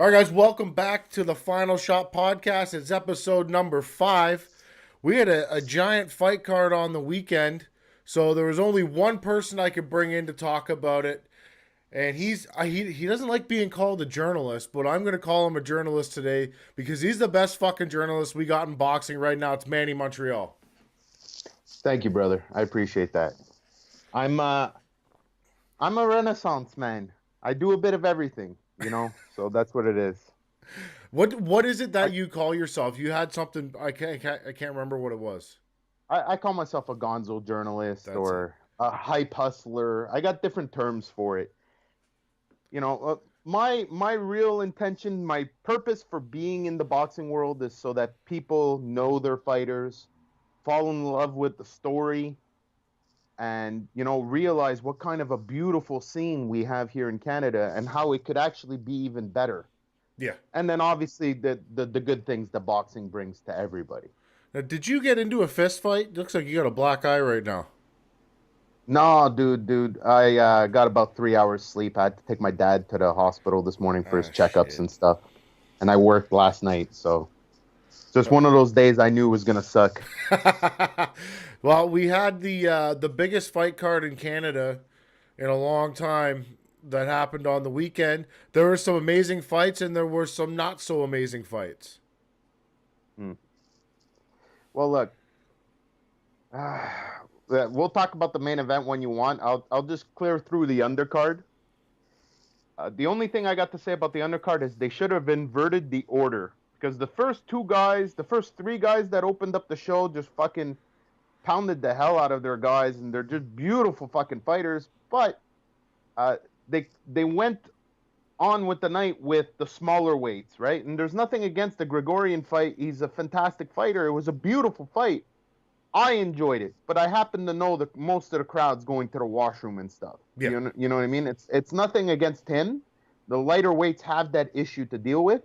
All right, guys, welcome back to the Final Shot podcast. It's episode number 5. We had a giant fight card on the weekend, so there was only one person I could bring in to talk about it, and he doesn't like being called a journalist, but I'm going to call him a journalist today because he's the best fucking journalist we got in boxing right now. It's Manny Montreal. Thank you, brother. I appreciate that. I'm uh I'm a renaissance man. I do a bit of everything, so that's what it is. What is it that I you call yourself? You had something I can't remember what it was. I call myself a gonzo journalist That's it. or a hype hustler. I got different terms for it. My real intention, my purpose for being in the boxing world is so that people know their fighters, fall in love with the story, and realize what kind of a beautiful scene we have here in Canada and how it could actually be even better. Yeah. And then obviously the good things that boxing brings to everybody. Now, did you get into a fist fight? Looks like you got a black eye right now. No, dude, I got about 3 hours sleep. I had to take my dad to the hospital this morning for his Ah, checkups shit. and stuff, and I worked last night, so just one of those days I knew was gonna suck. Well, we had the biggest fight card in Canada in a long time that happened on the weekend. There were some amazing fights and there were some not so amazing fights. Hmm. Well, look, we'll talk about the main event when you want. I'll just clear through the undercard. The only thing I got to say about the undercard is they should have inverted the order because the first three guys that opened up the show just fucking pounded the hell out of their guys, and they're just beautiful fucking fighters. But uh, they went on with the night with the smaller weights, right? And there's nothing against the Gregorian fight. He's a fantastic fighter. It was a beautiful fight. I enjoyed it, but I happen to know that most of the crowd's going to the washroom and stuff. Yeah. You know what I mean? It's nothing against him. The lighter weights have that issue to deal with.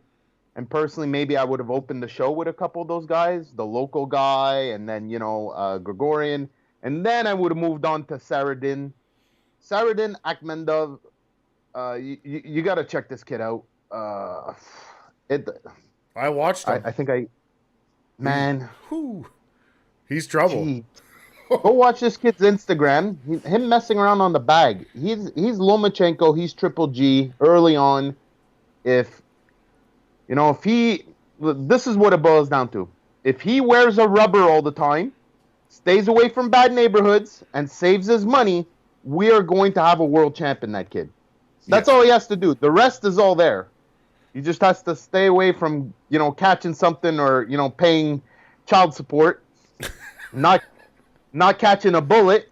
And personally, maybe I would have opened the show with a couple of those guys, the local guy, and then Gregorian, and then I would have moved on to Saradin Akhmedov. You got to check this kid out. It I watched him. I think I He man, whew, he's trouble. gee, go watch this kid's Instagram. Him messing around on the bag. He's Lomachenko. He's Triple G early on. If if he, this is what it boils down to. If he wears a rubber all the time, stays away from bad neighborhoods, and saves his money, we are going to have a world champion, that kid. That's Yeah. all he has to do. The rest is all there. He just has to stay away from, catching something or, paying child support, not not catching a bullet,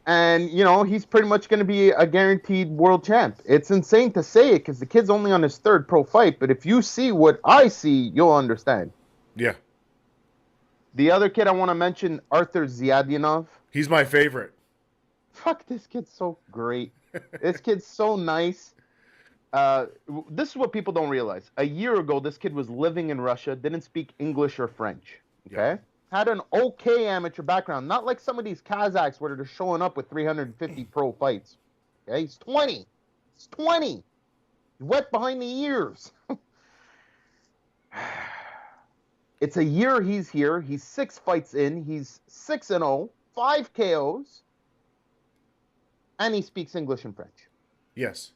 and he's pretty much going to be a guaranteed world champ. It's insane to say it because the kid's only on his third pro fight, but if you see what I see, you'll understand. Yeah. The other kid I want to mention, Arthur Ziadinov. He's my favorite. Fuck, this kid's so great. This kid's so nice. Uh, this is what people don't realize. A year ago, this kid was living in Russia, didn't speak English or French. Yeah. Okay? Had an okay amateur background, not like some of these Kazakhs where they're showing up with 350 pro fights. Okay? He's 20. He's 20. He's wet behind the ears. It's a year he's here. He's 6 fights in. He's 6-0, 5 KOs, and he speaks English and French. Yes.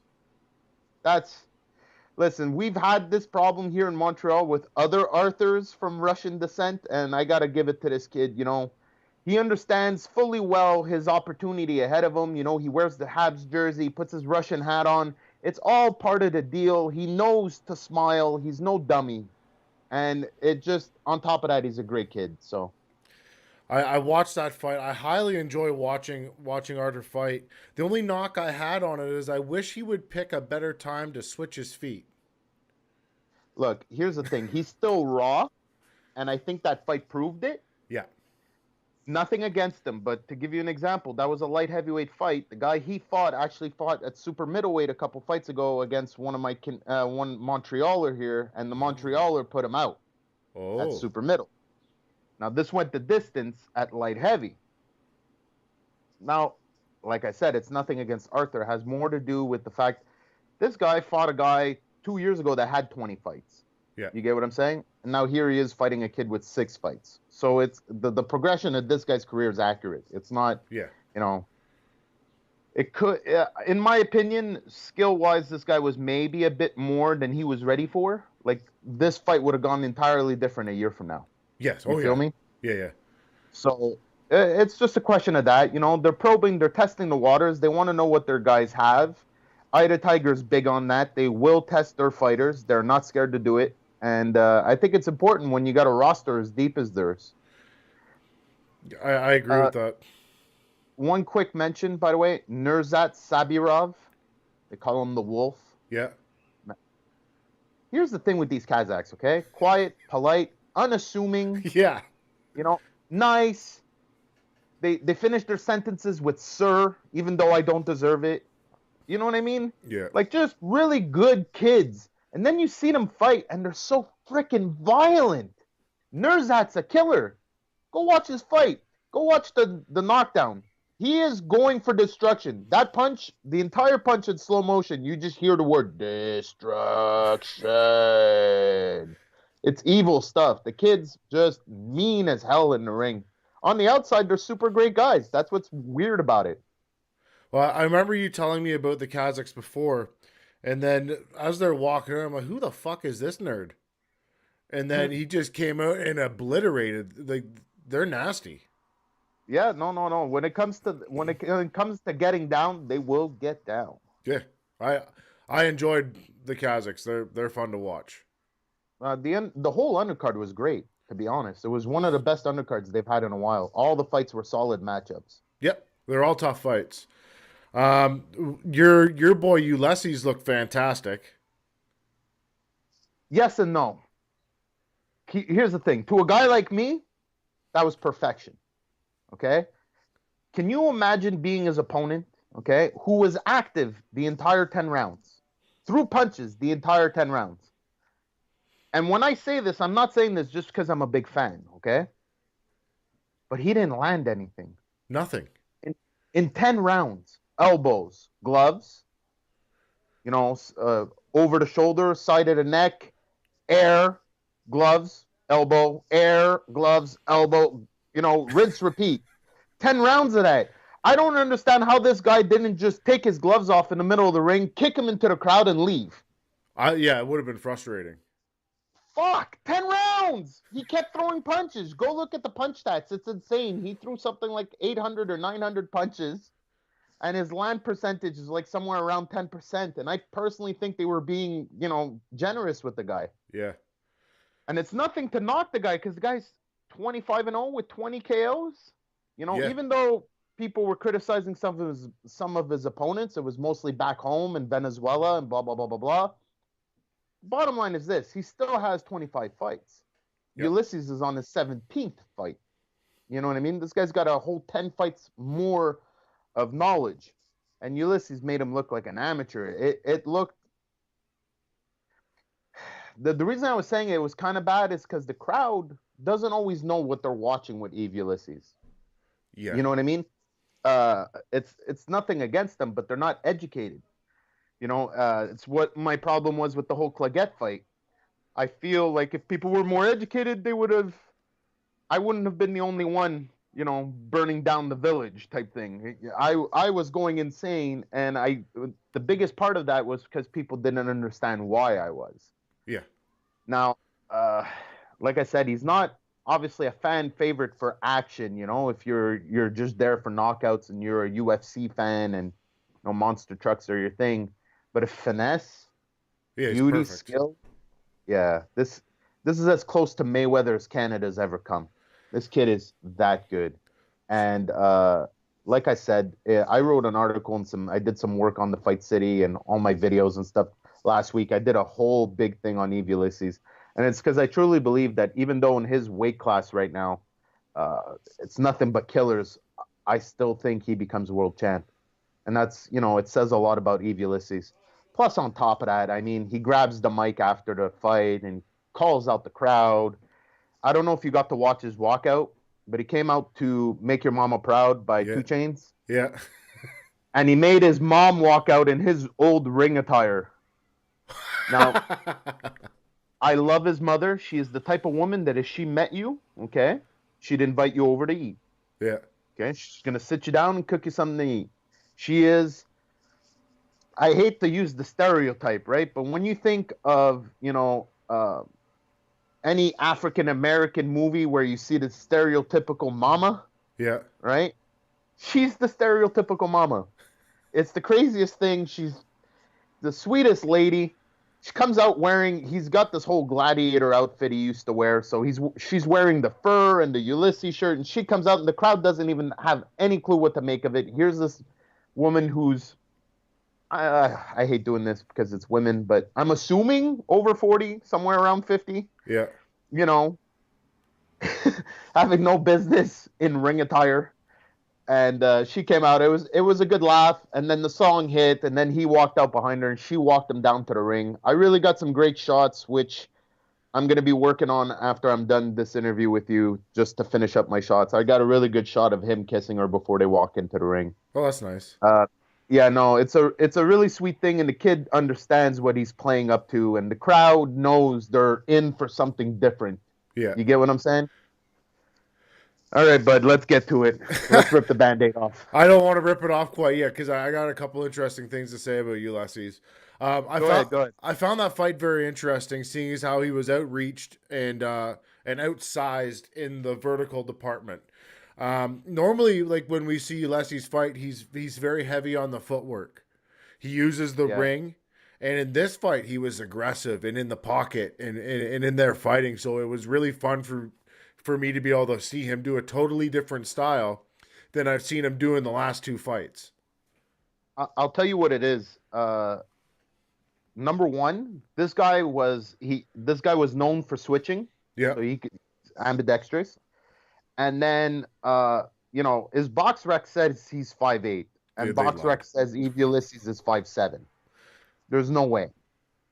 Listen, we've had this problem here in Montreal with other Arthurs from Russian descent, and I got to give it to this kid. He understands fully well his opportunity ahead of him. He wears the Habs jersey, puts his Russian hat on. It's all part of the deal. He knows to smile. He's no dummy. And it just, on top of that, he's a great kid. So, I watched that fight. I highly enjoy watching Arthur fight. The only knock I had on it is I wish he would pick a better time to switch his feet. look, here's the thing. He's still raw, and I think that fight proved it. Yeah. Nothing against him, but to give you an example, that was a light heavyweight fight. The guy he fought actually fought at super middleweight a couple fights ago against one Montrealer here, and the Montrealer put him out at Oh. super middle. Now this went the distance at light heavy. Now, like I said, it's nothing against Arthur. It has more to do with the fact this guy fought a guy 2 years ago that had 20 fights. Yeah. You get what I'm saying? And now here he is fighting a kid with 6 fights. So it's the progression of this guy's career is accurate. It's not, Yeah. you know, it could, in my opinion, skill-wise, this guy was maybe a bit more than he was ready for. Like, this fight would have gone entirely different a year from now. Yes. You feel me? Yeah, yeah. So it's just a question of that. You know, they're probing, they're testing the waters. They want to know what their guys have. Ida Tiger's big on that. They will test their fighters. They're not scared to do it. And I think it's important when you got a roster as deep as theirs. I agree with that. One quick mention, by the way, Nurzat Sabirov. They call him the Wolf. Yeah. Here's the thing with these Kazakhs, okay? Quiet, polite, unassuming. Yeah. You know, nice. They finish their sentences with "sir," even though I don't deserve it. You know what I mean? Yeah. Like, just really good kids. And then you see them fight, and they're so freaking violent. Nurzat's a killer. Go watch his fight. Go watch the knockdown. He is going for destruction. That punch, the entire punch in slow motion, you just hear the word destruction. It's evil stuff. The kid's just mean as hell in the ring. On the outside, they're super great guys. That's what's weird about it. Well, I remember you telling me about the Kazakhs before, and then as they're walking around, I'm like, who the fuck is this nerd? And then he just came out and obliterated. Like, they're nasty. Yeah, no. When it comes to getting down, they will get down. Yeah, I enjoyed the Kazakhs. They're fun to watch. The whole undercard was great, to be honest. It was one of the best undercards they've had in a while. All the fights were solid matchups. Yep, they're all tough fights. Your boy Ulysses looked fantastic. Yes and no. Here's the thing. To a guy like me, that was perfection. Okay? Can you imagine being his opponent, okay, who was active the entire 10 rounds, threw punches the entire 10 rounds? And when I say this, I'm not saying this just because I'm a big fan, okay? But he didn't land anything. Nothing. In 10 rounds, elbows, gloves, you know, over the shoulder, side of the neck, air, gloves, elbow, air, gloves, elbow, you know, rinse, repeat. 10 rounds of that. I don't understand how this guy didn't just take his gloves off in the middle of the ring, kick him into the crowd, and leave. Yeah, it would have been frustrating. Fuck, 10 rounds. He kept throwing punches. Go look at the punch stats. It's insane. He threw something like 800 or 900 punches, and his land percentage is like somewhere around 10%. And I personally think they were being, you know, generous with the guy. Yeah. And it's nothing to knock the guy because the guy's 25-0 with 20 KOs. You know, even though people were criticizing some of his opponents, it was mostly back home in Venezuela and blah, blah, blah, blah, blah. Bottom line is this. He still has 25 fights. Yep. Ulysses is on his 17th fight. You know what I mean? This guy's got a whole 10 fights more of knowledge. And Ulysses made him look like an amateur. It looked... The reason I was saying it was kind of bad is because the crowd doesn't always know what they're watching with Eve Ulysses. Yeah. You know what I mean? It's nothing against them, but they're not educated. You know, it's what my problem was with the whole Claggett fight. I feel like if people were more educated, I wouldn't have been the only one, you know, burning down the village type thing. I was going insane, and the biggest part of that was because people didn't understand why I was. Yeah. Now, like I said, he's not obviously a fan favorite for action, you know, if you're just there for knockouts and you're a UFC fan and, you know, monster trucks are your thing. But if finesse, beauty, skill, this is as close to Mayweather as Canada's ever come. This kid is that good. And like I said, I wrote an article and I did some work on the Fight City and all my videos and stuff last week. I did a whole big thing on Eve Ulysses. And it's because I truly believe that even though in his weight class right now, it's nothing but killers, I still think he becomes world champ. And that's, you know, it says a lot about Eve Ulysses. Plus, on top of that, I mean, he grabs the mic after the fight and calls out the crowd. I don't know if you got to watch his walkout, but he came out to Make Your Mama Proud by 2 Chainz. Yeah. And he made his mom walk out in his old ring attire. Now, I love his mother. She is the type of woman that if she met you, okay, she'd invite you over to eat. Yeah. Okay, she's gonna sit you down and cook you something to eat. She is. I hate to use the stereotype, right? But when you think of, any African American movie where you see the stereotypical mama, Yeah. right? She's the stereotypical mama. It's the craziest thing. She's the sweetest lady. She comes out wearing. He's got this whole gladiator outfit he used to wear. So she's wearing the fur and the Ulysses shirt, and she comes out, and the crowd doesn't even have any clue what to make of it. Here's this woman who's. I hate doing this because it's women, but I'm assuming over 40, somewhere around 50. Yeah. You know, having no business in ring attire. And she came out. It was a good laugh. And then the song hit, and then he walked out behind her, and she walked him down to the ring. I really got some great shots, which I'm going to be working on after I'm done this interview with you, just to finish up my shots. I got a really good shot of him kissing her before they walk into the ring. Oh, that's nice. Yeah, no, it's a really sweet thing, and the kid understands what he's playing up to, and the crowd knows they're in for something different. Yeah. You get what I'm saying? All right, bud, let's get to it. Let's rip the Band-Aid off. I don't want to rip it off quite yet because I got a couple interesting things to say about Ulysses. Go ahead. I found that fight very interesting, seeing as how he was outreached and outsized in the vertical department. Normally, like when we see Ulysses fight, he's very heavy on the footwork. He uses the ring, and in this fight, he was aggressive and in the pocket and in there fighting. So it was really fun for me to be able to see him do a totally different style than I've seen him do in the last two fights. I'll tell you what it is. Number one, this guy was known for switching. Yeah. So he could ambidextrous. And then his box rec says he's 5'8", and Dude, box rec says Eve Ulysses is 5'7". There's no way.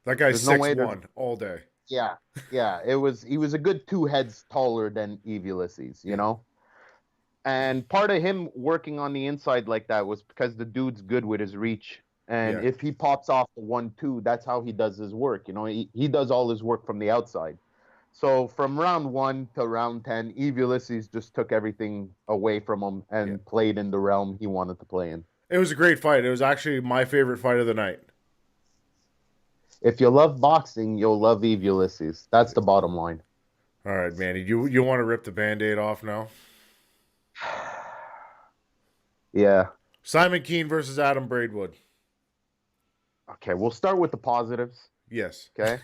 That guy's There's no way 6'1" all day. Yeah. He was a good 2 heads taller than Eve Ulysses, you know? And part of him working on the inside like that was because the dude's good with his reach. And if he pops off the 1-2, that's how he does his work. You know, he does all his work from the outside. So from round 1 to round 10, Eve Ulysses just took everything away from him and played in the realm he wanted to play in. It was a great fight. It was actually my favorite fight of the night. If you love boxing, you'll love Eve Ulysses. That's the bottom line. All right, Manny, you want to rip the Band-Aid off now? Yeah. Simon Keane versus Adam Braidwood. Okay, we'll start with the positives. Yes. Okay?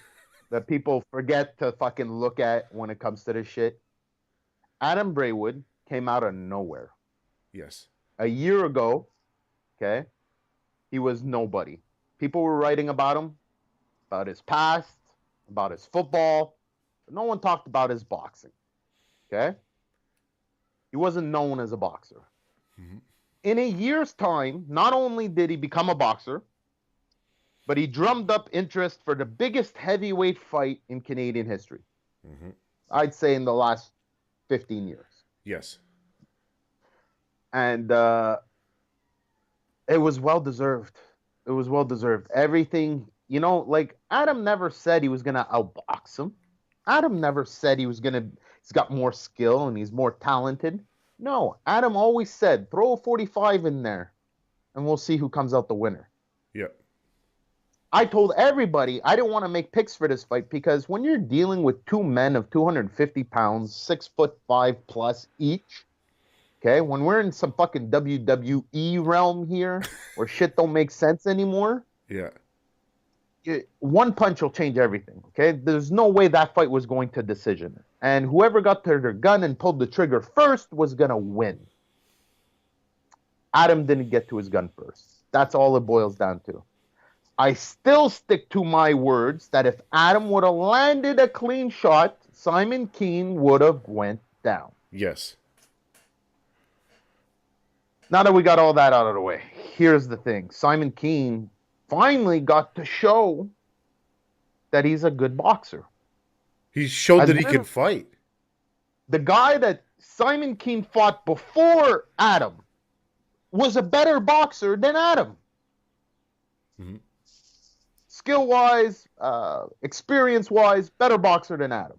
That people forget to fucking look at when it comes to this shit. Adam Braidwood came out of nowhere. Yes. A year ago, okay, he was nobody. People were writing about him, about his past, about his football. But no one talked about his boxing. Okay? He wasn't known as a boxer. Mm-hmm. In a year's time, not only did he become a boxer, but he drummed up interest for the biggest heavyweight fight in Canadian history. Mm-hmm. I'd say in the last 15 years. Yes. And it was well-deserved. It was well-deserved. Everything, like Adam never said he was going to outbox him. Adam never said he's got more skill and he's more talented. No, Adam always said, throw a 45 in there and we'll see who comes out the winner. Yep. I told everybody I didn't want to make picks for this fight because when you're dealing with two men of 250 pounds, 6'5" plus each, okay, when we're in some fucking WWE realm here where shit don't make sense anymore, yeah, one punch will change everything, okay? There's no way that fight was going to decision. And whoever got to their gun and pulled the trigger first was going to win. Adam didn't get to his gun first. That's all it boils down to. I still stick to my words that if Adam would have landed a clean shot, Simon Keane would have went down. Yes. Now that we got all that out of the way, here's the thing. Simon Keane finally got to show that he's a good boxer. He showed that he can fight. The guy that Simon Keane fought before Adam was a better boxer than Adam. Mm-hmm. skill-wise, experience-wise, better boxer than Adam.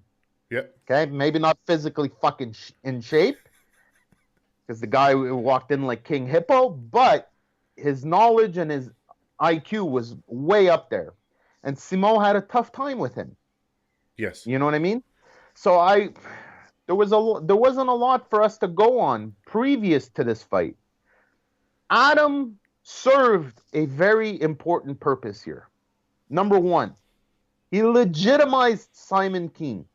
Yep. Okay, maybe not physically fucking in shape, because the guy walked in like King Hippo, but his knowledge and his IQ was way up there. And Simon had a tough time with him. Yes. You know what I mean? So there wasn't a lot for us to go on previous to this fight. Adam served a very important purpose here. Number one, he legitimized Simon Keane.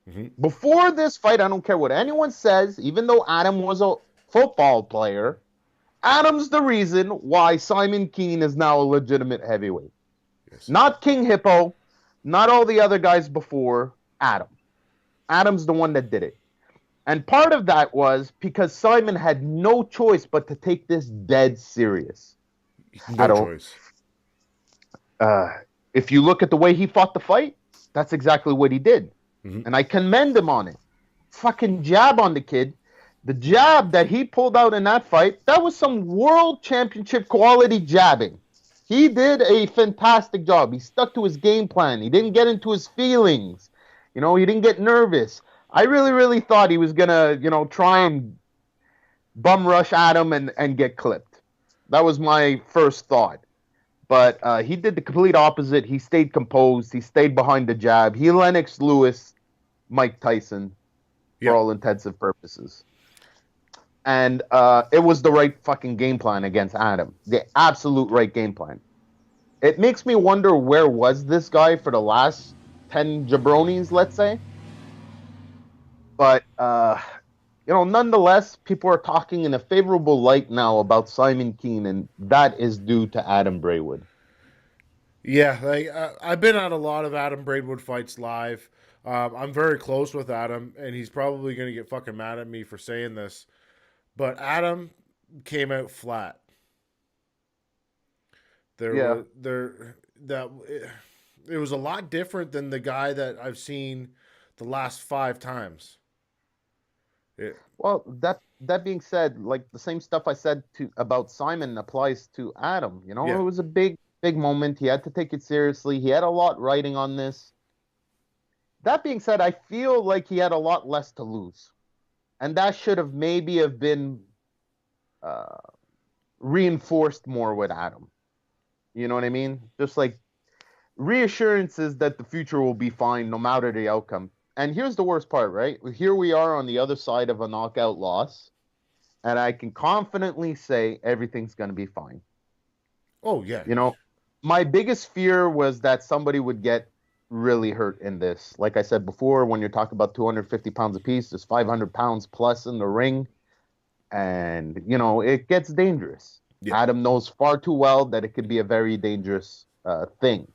Mm-hmm. Before this fight, I don't care what anyone says, even though Adam was a football player, Adam's the reason why Simon Keane is now a legitimate heavyweight. Yes. Not King Hippo, not all the other guys before, Adam. Adam's the one that did it. And part of that was because Simon had no choice but to take this dead serious. No choice. If you look at the way he fought the fight, that's exactly what he did. Mm-hmm. And I commend him on it. Fucking jab on the kid. The jab that he pulled out in that fight, that was some world championship quality jabbing. He did a fantastic job. He stuck to his game plan. He didn't get into his feelings. You know, he didn't get nervous. I really, really thought he was going to, you know, try and bum rush Adam and get clipped. That was my first thought. But he did the complete opposite. He stayed composed. He stayed behind the jab. He Lennox Lewis, Mike Tyson, for all intensive purposes. And it was the right fucking game plan against Adam. The absolute right game plan. It makes me wonder, where was this guy for the last 10 jabronis, let's say? But, you know, nonetheless, people are talking in a favorable light now about Simon Keane, and that is due to Adam Braidwood. Yeah, like I've been at a lot of Adam Braidwood fights live. I'm very close with Adam, and he's probably going to get fucking mad at me for saying this. But Adam came out flat. It was a lot different than the guy that I've seen the last 5 times. Well, that being said, like the same stuff I said about Simon applies to Adam. You know, It was a big moment. He had to take it seriously. He had a lot riding on this. That being said, I feel like he had a lot less to lose, and that should have been reinforced more with Adam. You know what I mean? Just like reassurances that the future will be fine no matter the outcome. And here's the worst part, right? Here we are on the other side of a knockout loss, and I can confidently say everything's going to be fine. Oh, yeah. You know, my biggest fear was that somebody would get really hurt in this. Like I said before, when you're talking about 250 pounds apiece, there's 500 pounds plus in the ring, and, you know, it gets dangerous. Yeah. Adam knows far too well that it could be a very dangerous thing.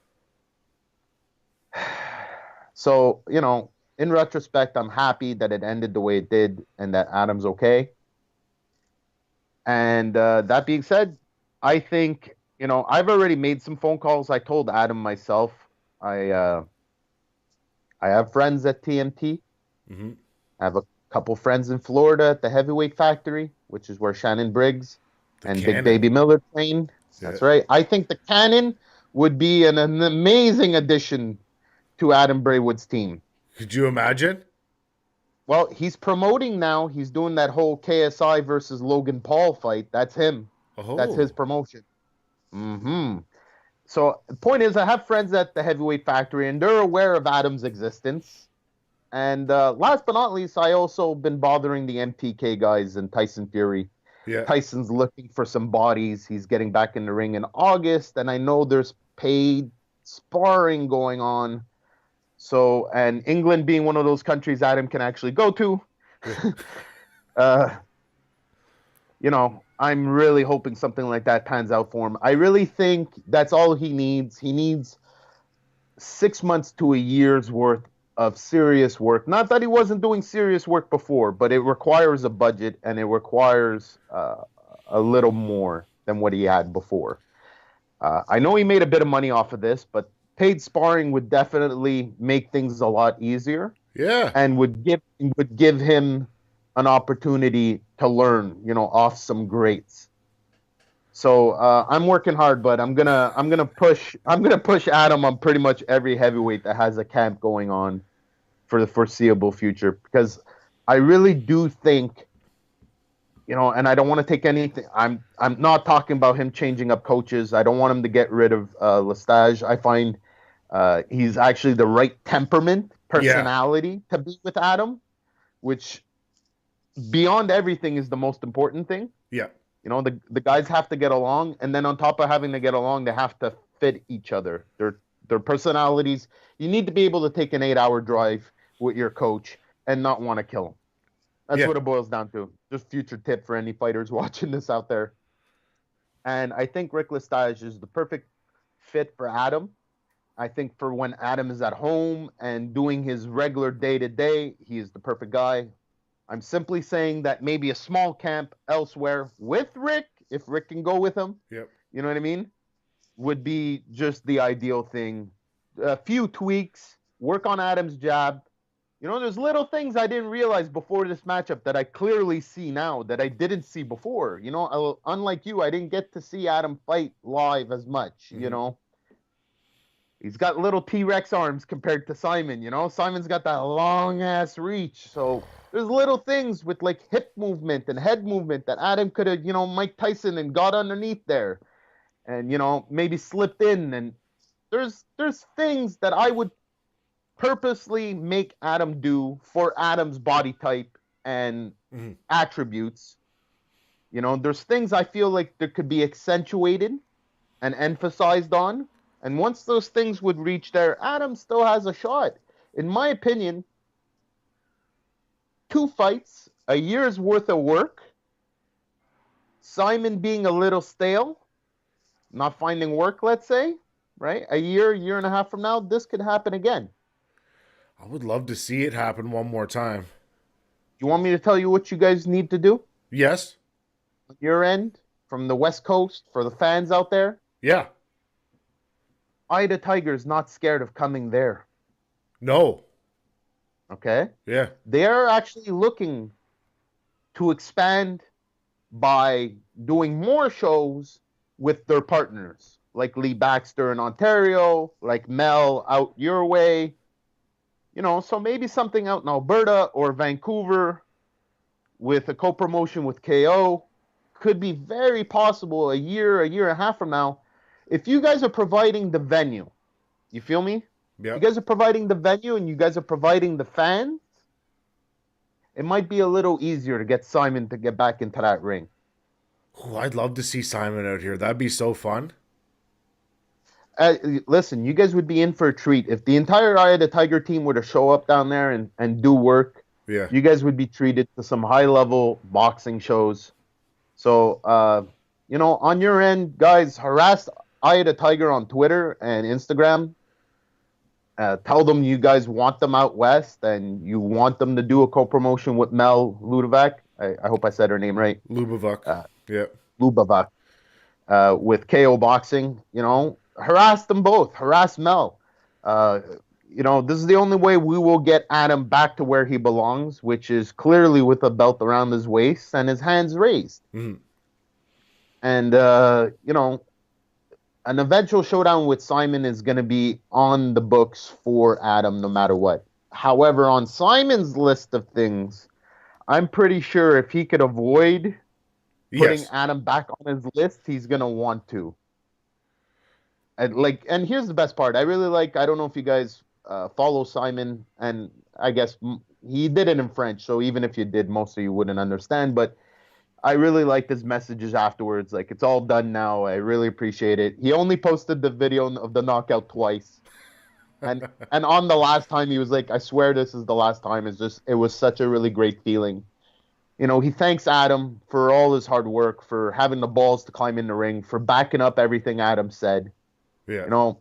So, you know, in retrospect, I'm happy that it ended the way it did and that Adam's okay. And that being said, I think, you know, I've already made some phone calls. I told Adam myself, I have friends at TMT. Mm-hmm. I have a couple friends in Florida at the Heavyweight Factory, which is where Shannon Briggs and Big Baby Miller train. That's right. I think the Cannon would be an amazing addition to Adam Braidwood's team. Could you imagine? Well, he's promoting now. He's doing that whole KSI versus Logan Paul fight. That's him. Oh. That's his promotion. Mm-hmm. So the point is, I have friends at the Heavyweight Factory, and they're aware of Adam's existence. And last but not least, I also been bothering the MTK guys and Tyson Fury. Yeah. Tyson's looking for some bodies. He's getting back in the ring in August, and I know there's paid sparring going on. So, and England being one of those countries Adam can actually go to, you know, I'm really hoping something like that pans out for him. I really think that's all he needs. He needs 6 months to a year's worth of serious work. Not that he wasn't doing serious work before, but it requires a budget and it requires a little more than what he had before. I know he made a bit of money off of this, but paid sparring would definitely make things a lot easier. Yeah. And would give him an opportunity to learn, you know, off some greats. So I'm working hard, but I'm gonna push Adam on pretty much every heavyweight that has a camp going on for the foreseeable future, because I really do think, and I don't want to take anything. I'm not talking about him changing up coaches. I don't want him to get rid of Lestage. I find he's actually the right temperament, Yeah. personality to be with Adam, which beyond everything is the most important thing. Yeah. The guys have to get along, and then on top of having to get along, they have to fit each other. Their personalities. You need to be able to take an 8-hour drive with your coach and not want to kill him. That's Yeah. what it boils down to. Just future tip for any fighters watching this out there. And I think Rick Lestage is the perfect fit for Adam. I think for when Adam is at home and doing his regular day to day, he is the perfect guy. I'm simply saying that maybe a small camp elsewhere with Rick, if Rick can go with him, Yep. you know what I mean, would be just the ideal thing. A few tweaks, work on Adam's jab. There's little things I didn't realize before this matchup that I clearly see now that I didn't see before. Unlike you, I didn't get to see Adam fight live as much. He's got little T-Rex arms compared to Simon. Simon's got that long ass reach. So there's little things with like hip movement and head movement that Adam could have, Mike Tyson and got underneath there, and maybe slipped in. And there's things that I would purposely make Adam do for Adam's body type and attributes. There's things I feel like there could be accentuated and emphasized on. And once those things would reach there, Adam still has a shot. In my opinion, 2 fights, a year's worth of work, Simon being a little stale, not finding work, let's say, right? A year and a half from now, this could happen again. I would love to see it happen one more time. Do you want me to tell you what you guys need to do? Yes. On your end, from the West Coast, for the fans out there? Yeah. Ida Tiger's not scared of coming there. No. Okay? Yeah. They're actually looking to expand by doing more shows with their partners, like Lee Baxter in Ontario, like Mel out your way. So maybe something out in Alberta or Vancouver with a co-promotion with KO could be very possible a year and a half from now. If you guys are providing the venue, you feel me? Yeah. You guys are providing the venue and you guys are providing the fans, it might be a little easier to get Simon to get back into that ring. Ooh, I'd love to see Simon out here. That'd be so fun. Listen, you guys would be in for a treat. If the entire Eye of the Tiger team were to show up down there and do work, Yeah. you guys would be treated to some high-level boxing shows. So, on your end, guys, harass Eye of the Tiger on Twitter and Instagram. Tell them you guys want them out west and you want them to do a co-promotion with Mel Ludovac. I hope I said her name right. Lubavuk. Yeah. Lubavak. With KO Boxing, harass them both. Harass Mel. This is the only way we will get Adam back to where he belongs, which is clearly with a belt around his waist and his hands raised. Mm-hmm. And, an eventual showdown with Simon is going to be on the books for Adam no matter what. However, on Simon's list of things, I'm pretty sure if he could avoid putting Adam back on his list, he's going to want to. And here's the best part. I don't know if you guys follow Simon, and I guess he did it in French, so even if you did, most of you wouldn't understand, but I really liked his messages afterwards. Like, it's all done now. I really appreciate it. He only posted the video of the knockout twice. And on the last time, he was like, I swear this is the last time. It was such a really great feeling. He thanks Adam for all his hard work, for having the balls to climb in the ring, for backing up everything Adam said. Yeah.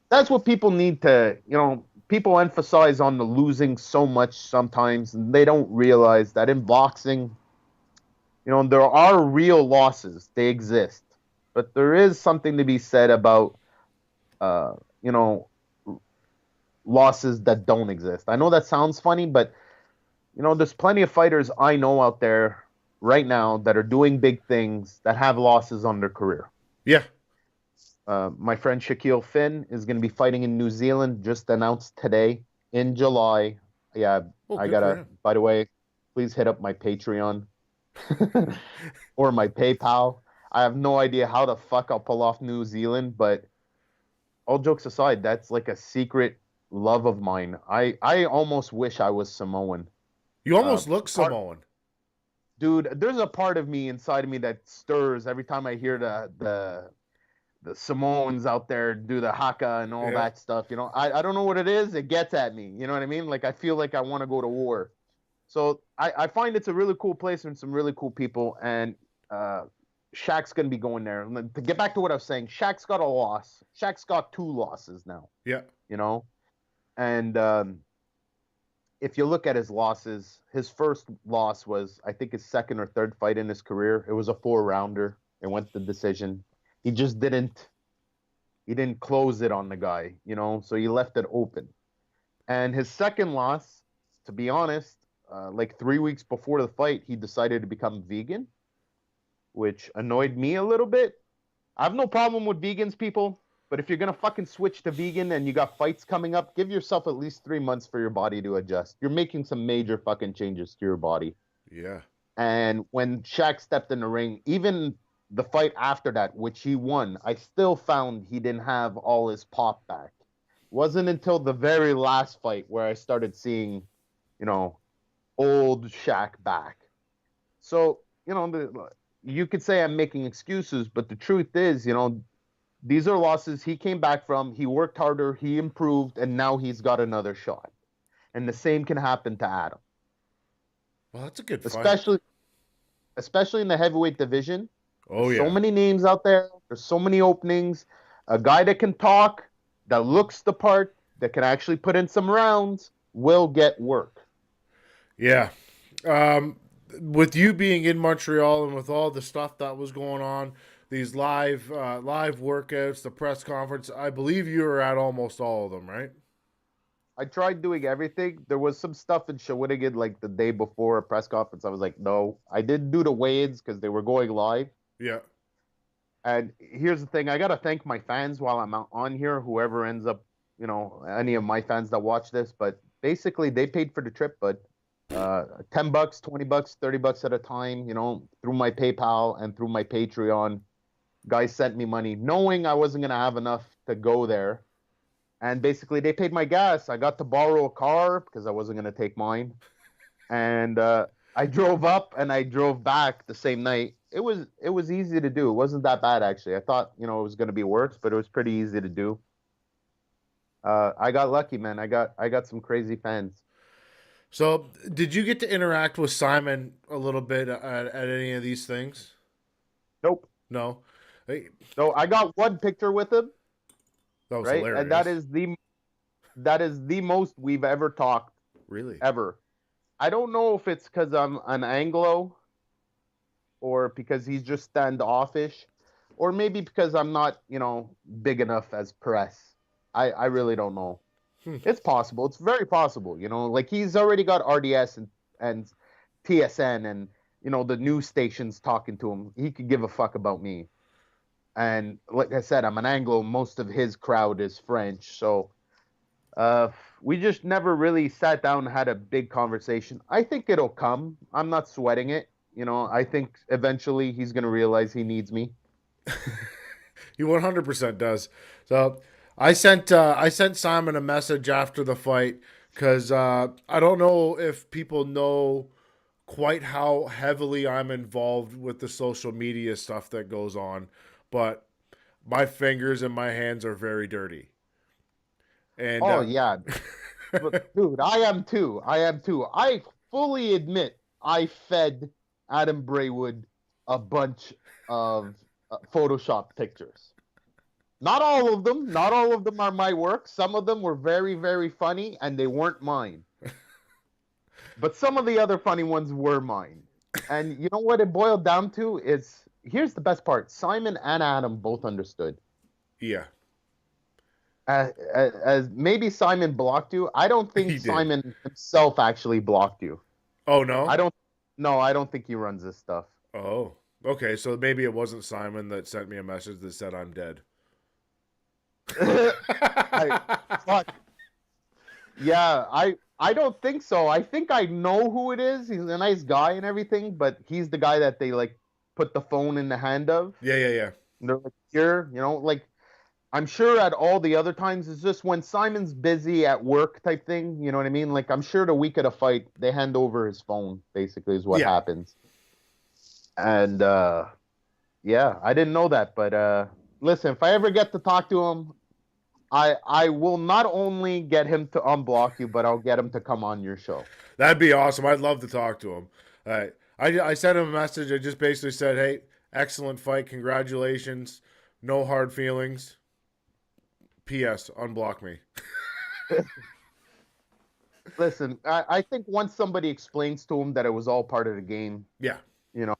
That's what people need to, people emphasize on the losing so much sometimes, and they don't realize that in boxing, there are real losses. They exist. But there is something to be said about, losses that don't exist. I know that sounds funny, but, there's plenty of fighters I know out there right now that are doing big things that have losses on their career. Yeah. My friend Shaquille Finn is going to be fighting in New Zealand, just announced today in July. Yeah, Oh, I good for gotta, him. by the way, please hit up my Patreon or my PayPal. I have no idea how the fuck I'll pull off New Zealand, but all jokes aside, that's like a secret love of mine. I almost wish I was Samoan. You Uh, almost look part, Samoan. dude, there's a part of me inside of me that stirs every time I hear the Samoans out there do the haka and all Yeah. that stuff. You know, I don't know what it is. It gets at me. You know what I mean? Like I feel like I want to go to war. So I find it's a really cool place and some really cool people. And Shaq's gonna be going there. And to get back to what I was saying, Shaq's got a loss. Shaq's got 2 losses now. Yeah. You know, and if you look at his losses, his first loss was I think his second or third fight in his career. It was a 4-rounder. It went to decision. He just didn't close it on the guy, you know, so he left it open. And his second loss, to be honest, like 3 weeks before the fight, he decided to become vegan, which annoyed me a little bit. I have no problem with vegans, people, but if you're gonna fucking switch to vegan and you got fights coming up, give yourself at least 3 months for your body to adjust. You're making some major fucking changes to your body. Yeah. And when Shaq stepped in the ring, even the fight after that, which he won, I still found he didn't have all his pop back. Wasn't until the very last fight where I started seeing, you know, old Shaq back. So, you know, you could say I'm making excuses, but the truth is, you know, these are losses he came back from. He worked harder, he improved, and now he's got another shot. And the same can happen to Adam, Well, that's a good fight. especially in the heavyweight division. Oh, There's so yeah. many names out there. There's so many openings. A guy that can talk, that looks the part, that can actually put in some rounds, will get work. Yeah. Um, with you being in Montreal and with all the stuff that was going on, these live workouts, the press conference, I believe you were at almost all of them, right? I tried doing everything. There was some stuff in Shawinigan like the day before a press conference. I was like, no. I didn't do the weigh-ins because they were going live. Yeah. And here's the thing, I gotta thank my fans while I'm on here, whoever ends up, you know, any of my fans that watch this. But basically, they paid for the trip, but $10, $20, $30 at a time, you know, through my PayPal and through my Patreon. Guys sent me money, knowing I wasn't gonna have enough to go there. And basically, they paid my gas. I got to borrow a car because I wasn't gonna take mine, and I drove up and I drove back the same night. It was easy to do. It wasn't that bad actually. I thought it was going to be worse, but it was pretty easy to do. I got lucky, man. I got some crazy fans. So, did you get to interact with Simon a little bit at any of these things? Nope. No. Hey, No, I got one picture with him, that was right, and that hilarious. is the most we've ever talked Really? ever. I don't know if it's because I'm an Anglo or because he's just standoffish, or maybe because I'm not, big enough as press. I really don't know. Hmm. It's possible. It's very possible. Like he's already got RDS and TSN and the news stations talking to him. He could give a fuck about me. And like I said, I'm an Anglo. Most of his crowd is French, so uh, we just never really sat down and had a big conversation. I think it'll come. I'm not sweating it. I think eventually he's gonna realize he needs me. He 100% does. So, I sent Simon a message after the fight because I don't know if people know quite how heavily I'm involved with the social media stuff that goes on, but my fingers and my hands are very dirty. And Oh yeah, but dude, I am too. I am too. I fully admit I fed Adam Braidwood a bunch of Photoshop pictures. Not all of them. Not all of them are my work. Some of them were very, very funny, and they weren't mine. But some of the other funny ones were mine. And you know what it boiled down to is here's the best part. Simon and Adam both understood. yeah, As maybe Simon blocked you. I don't think he did. Simon himself actually blocked you. Oh I no? don't. No, I don't think he runs this stuff. Oh, okay. So maybe it wasn't Simon that sent me a message that said I'm dead. I fuck. Yeah, I don't think so. I think I know who it is. He's a nice guy and everything, but he's the guy that they like put the phone in the hand of. Yeah, yeah, yeah. And they're like, here, like I'm sure at all the other times it's just when Simon's busy at work type thing, you know what I mean? Like I'm sure the week of the fight they hand over his phone, basically is what Yeah. happens. And yeah, I didn't know that, but listen, if I ever get to talk to him, I will not only get him to unblock you, but I'll get him to come on your show. That'd be awesome. I'd love to talk to him. I sent him a message. I just basically said, "Hey, excellent fight. Congratulations. No hard feelings. P.S. Unblock me." Listen, I think once somebody explains to him that it was all part of the game, Yeah. you know,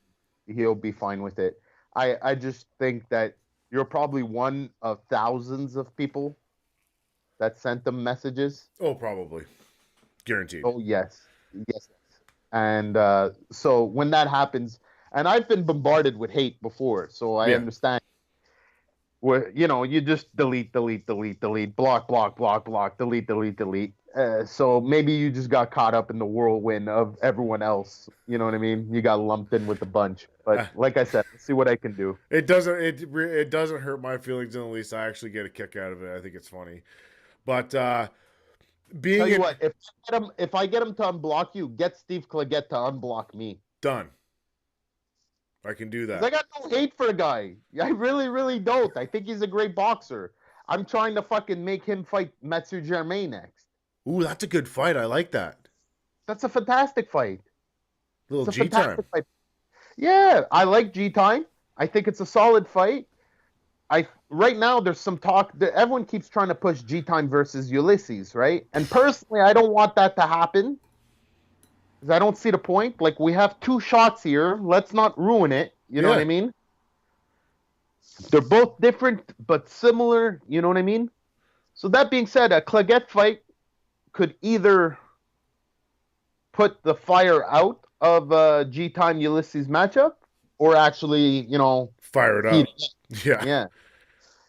he'll be fine with it. I just think that you're probably one of thousands of people that sent them messages. Oh, probably. Guaranteed. Oh yes, yes. And so when that happens, and I've been bombarded with hate before, so I Yeah. understand. Where you just delete, delete, delete, delete, block, block, block, block, delete, delete, delete. So maybe you just got caught up in the whirlwind of everyone else. You know what I mean? You got lumped in with a bunch. But like I said, let's see what I can do. It doesn't hurt my feelings in the least. I actually get a kick out of it. I think it's funny. But being Tell you in, what, if I get him to unblock you, get Steve Claggett to unblock me. done, I can do 'Cause that. I got no hate for the guy. I really, really don't. I think he's a great boxer. I'm trying to fucking make him fight Mathieu Germain next. Ooh, that's a good fight. I like that. That's a fantastic fight. Little It's a G time. fantastic fight. Yeah, I like G Time. I think it's a solid fight. Right now there's some talk that everyone keeps trying to push G Time versus Ulysses, right? And personally, I don't want that to happen because I don't see the point. Like we have two shots here. Let's not ruin it. You know what I mean? They're both different but similar. You know what I mean? So that being said, a Claggett fight could either put the fire out of G Time Ulysses matchup, or actually, Fire it up. Yeah. Yeah.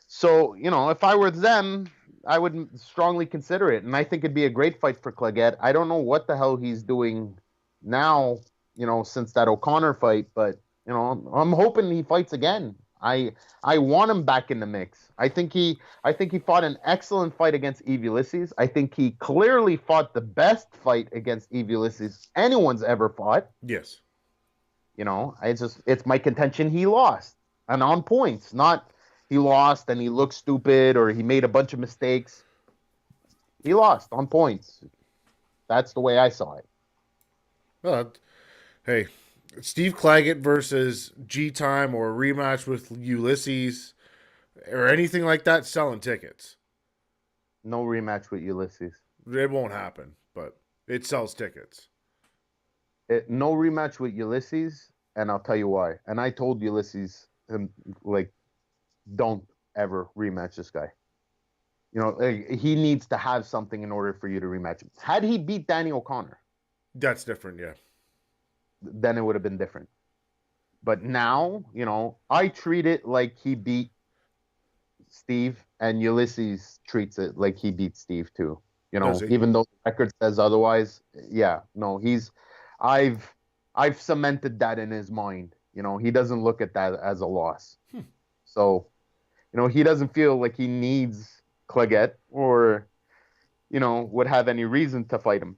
So, if I were them, I would strongly consider it. And I think it'd be a great fight for Claggett. I don't know what the hell he's doing now, since that O'Connor fight, but, I'm hoping he fights again. I want him back in the mix. I think he fought an excellent fight against Eve Ulysses. I think he clearly fought the best fight against Eve Ulysses anyone's ever fought. Yes. It's my contention he lost. And on points, not he lost and he looked stupid or he made a bunch of mistakes. He lost on points. That's the way I saw it. Well, hey, Steve Claggett versus G Time or a rematch with Ulysses or anything like that, selling tickets. No rematch with Ulysses. It won't happen, but it sells tickets. No rematch with Ulysses, and I'll tell you why. And I told Ulysses, don't ever rematch this guy. He needs to have something in order for you to rematch him. Had he beat Danny O'Connor, That's different, yeah. then it would have been different. But now, I treat it like he beat Steve, and Ulysses treats it like he beat Steve too. Even though the record says otherwise. Yeah, no, I've cemented that in his mind. He doesn't look at that as a loss. So, he doesn't feel like he needs Claggett or, would have any reason to fight him.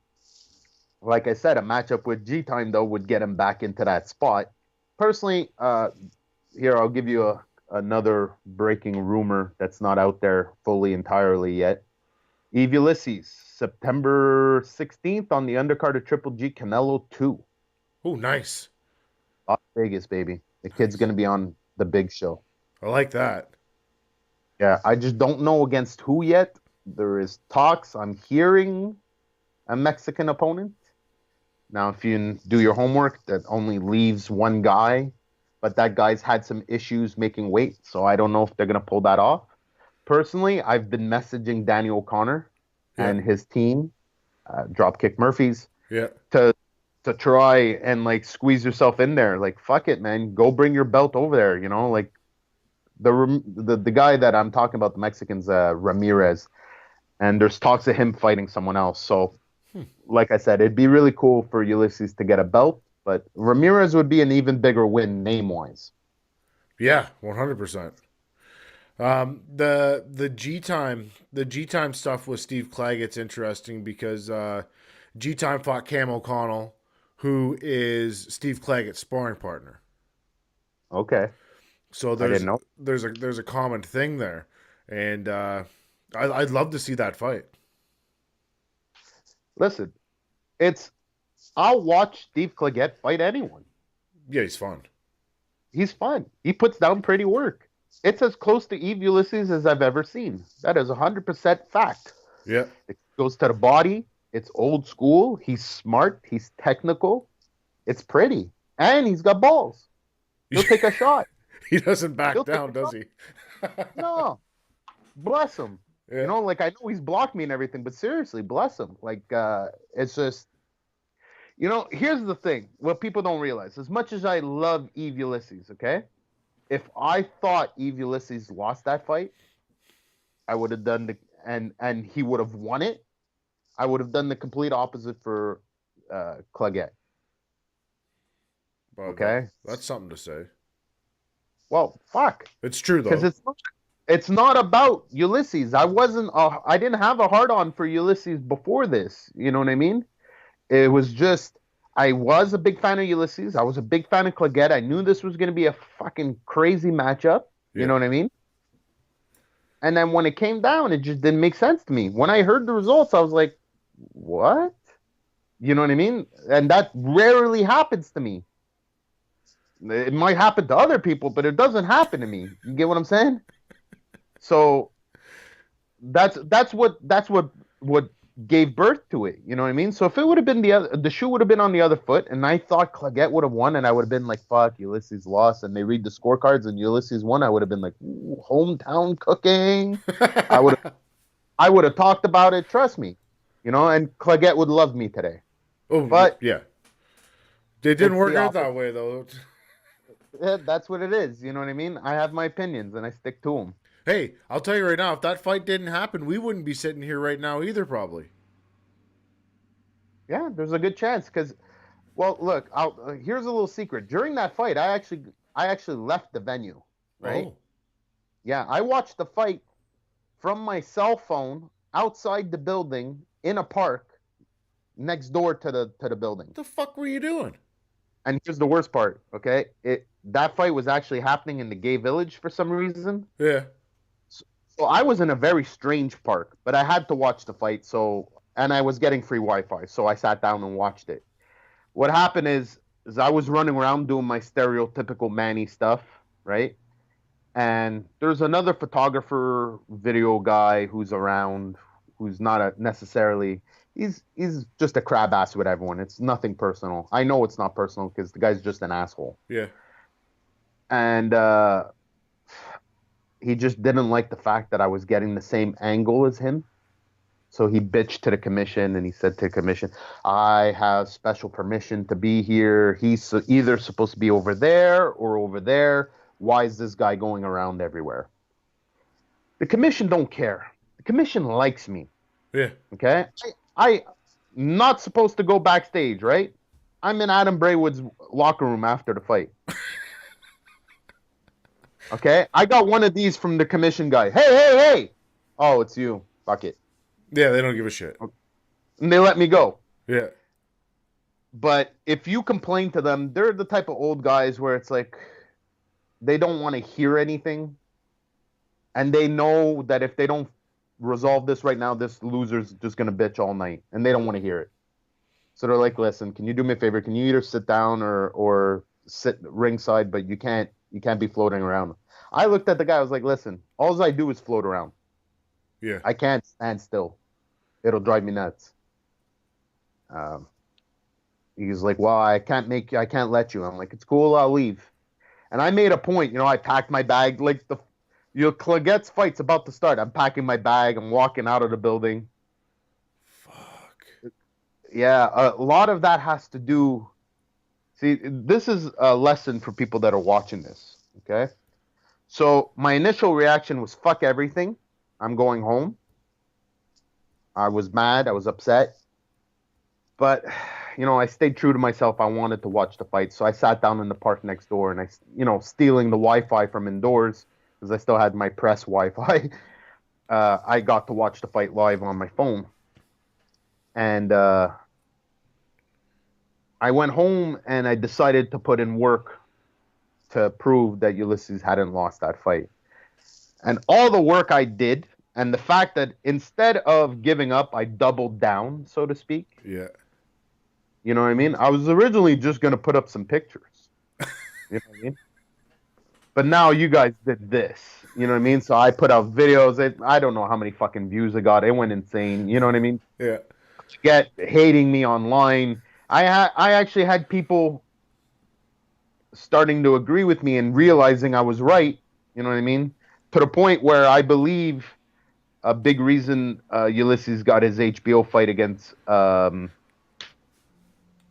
Like I said, a matchup with G Time though would get him back into that spot. Personally, here I'll give you another breaking rumor that's not out there fully entirely yet. Eve Ulysses, September 16th on the undercard of Triple G Canelo 2. Oh, nice. Las Vegas, baby. The kid's going to be on the big show. I like that. Yeah, I just don't know against who yet. There is talks. I'm hearing a Mexican opponent. Now, if you do your homework, that only leaves one guy, but that guy's had some issues making weight, so I don't know if they're going to pull that off. Personally, I've been messaging Danny O'Connor and his team, Dropkick Murphys, Yeah. to to try and like squeeze yourself in there. Like fuck it, man. Go bring your belt over there. You know, like the guy that I'm talking about, the Mexicans, Ramirez, and there's talks of him fighting someone else. So, like I said, it'd be really cool for Ulysses to get a belt, but Ramirez would be an even bigger win name wise. Yeah, 100%. The G time stuff with Steve Claggett's interesting because G time fought Cam O'Connell, who is Steve Claggett's sparring partner. Okay, So I didn't know. there's a common thing there, and I'd love to see that fight. Listen, it's I'll watch Steve Claggett fight anyone. Yeah, he's fun. He's fun. He puts down pretty work. It's as close to Eve Ulysses as I've ever seen. That is 100% fact. Yeah, It goes to the body. It's old school. He's smart. He's technical. It's pretty. And he's got balls. He'll take a shot. he doesn't back He'll take down, a does shot. he? No. Bless him. Yeah, You know, like I know he's blocked me and everything, but seriously, bless him. Like it's just here's the thing. What people don't realize, as much as I love Eve Ulysses, okay? If I thought Eve Ulysses lost that fight, I would have done and he would have won it. I would have done the complete opposite for Claggett. but Okay. that's something to say. Well, fuck, It's true because though. it's not about Ulysses. I didn't have a hard on for Ulysses before this. You know what I mean? It was just I was a big fan of Ulysses. I was a big fan of Claggett. I knew this was going to be a fucking crazy matchup. You Yeah, know what I mean? And then when it came down, it just didn't make sense to me. When I heard the results, I was like, "What?" You know what I mean? And that rarely happens to me. It might happen to other people, but it doesn't happen to me. You get what I'm saying? So that's what gave birth to it. You know what I mean? So if it would have been the shoe would have been on the other foot, and I thought Claggett would have won, and I would have been like, "Fuck, Ulysses lost," and they read the scorecards and Ulysses won, I would have been like, "Ooh, hometown cooking." I would I would have talked about it. Trust me, and Claggett would love me today. oh But yeah, it didn't it's work the out opposite. that way though. That's what it is. You know what I mean? I have my opinions and I stick to them. Hey, I'll tell you right now, if that fight didn't happen, we wouldn't be sitting here right now either, probably. Yeah, there's a good chance because, well, look, here's a little secret. During that fight, I actually left the venue, right? Oh, Yeah, I watched the fight from my cell phone outside the building in a park next door to the building. what the fuck were you doing? And here's the worst part, okay? That fight was actually happening in the gay village for some reason. Yeah, So I was in a very strange park, but I had to watch the fight. And I was getting free Wi-Fi, so I sat down and watched it. What happened is I was running around doing my stereotypical Manny stuff, right? And there's another photographer, video guy who's around, who's not necessarily. He's just a crab ass with everyone. It's nothing personal. I know it's not personal because the guy's just an asshole, yeah. and he just didn't like the fact that I was getting the same angle as him. So he bitched to the commission and he said to the commission, "I have special permission to be here. He's either supposed to be over there or over there. Why is this guy going around everywhere?" The commission don't care. The commission likes me. Yeah. Okay? I not supposed to go backstage, right? I'm in Adam Braidwood's locker room after the fight. Okay? I got one of these from the commission guy. "Hey, hey, hey!" "Oh, it's you. Fuck it." Yeah, they don't give a shit. And they let me go. Yeah. But if you complain to them, they're the type of old guys where it's like they don't want to hear anything. And they know that if they don't resolve this right now, this loser's just going to bitch all night. And they don't want to hear it. So they're like, "Listen, can you do me a favor? Can you either sit down or sit ringside, but you can't be floating around." I looked at the guy, I was like, "Listen, all I do is float around. Yeah. I can't stand still. It'll drive me nuts." Um, he's like, "Well, I can't let you." I'm like, "It's cool, I'll leave." And I made a point, I packed my bag, like Cleggett's fight's about to start. I'm packing my bag, I'm walking out of the building. Fuck. Yeah, a lot of that has to do. See, this is a lesson for people that are watching this. Okay, so my initial reaction was fuck everything. I'm going home. I was mad. I was upset. But, I stayed true to myself. I wanted to watch the fight. So I sat down in the park next door and stealing the Wi Fi from indoors because I still had my press Wi Fi. I got to watch the fight live on my phone. And I went home and I decided to put in work to prove that Ulysses hadn't lost that fight. And all the work I did, and the fact that instead of giving up, I doubled down, so to speak. Yeah. You know what I mean? I was originally just going to put up some pictures. You know what I mean? But now you guys did this. You know what I mean? So I put out videos. I don't know how many fucking views I got. It went insane. You know what I mean? Yeah. Get hating me online. I actually had people starting to agree with me and realizing I was right. You know what I mean? To the point where I believe a big reason Ulysses got his HBO fight against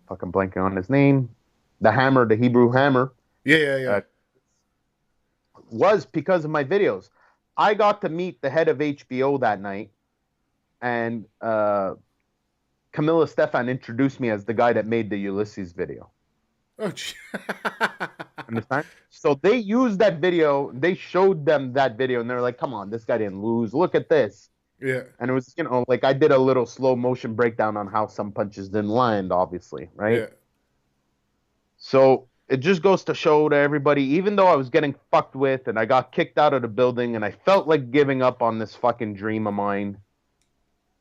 fucking blanking on his name, the Hebrew Hammer, Yeah. was because of my videos. I got to meet the head of HBO that night, and Camilla Stefan introduced me as the guy that made the Ulysses video. Oh, Understand? So they used that video. They showed them that video, and they're like, "Come on, this guy didn't lose. Look at this." Yeah. And it was, like I did a little slow motion breakdown on how some punches didn't land, obviously, right? Yeah. So it just goes to show to everybody, even though I was getting fucked with and I got kicked out of the building and I felt like giving up on this fucking dream of mine,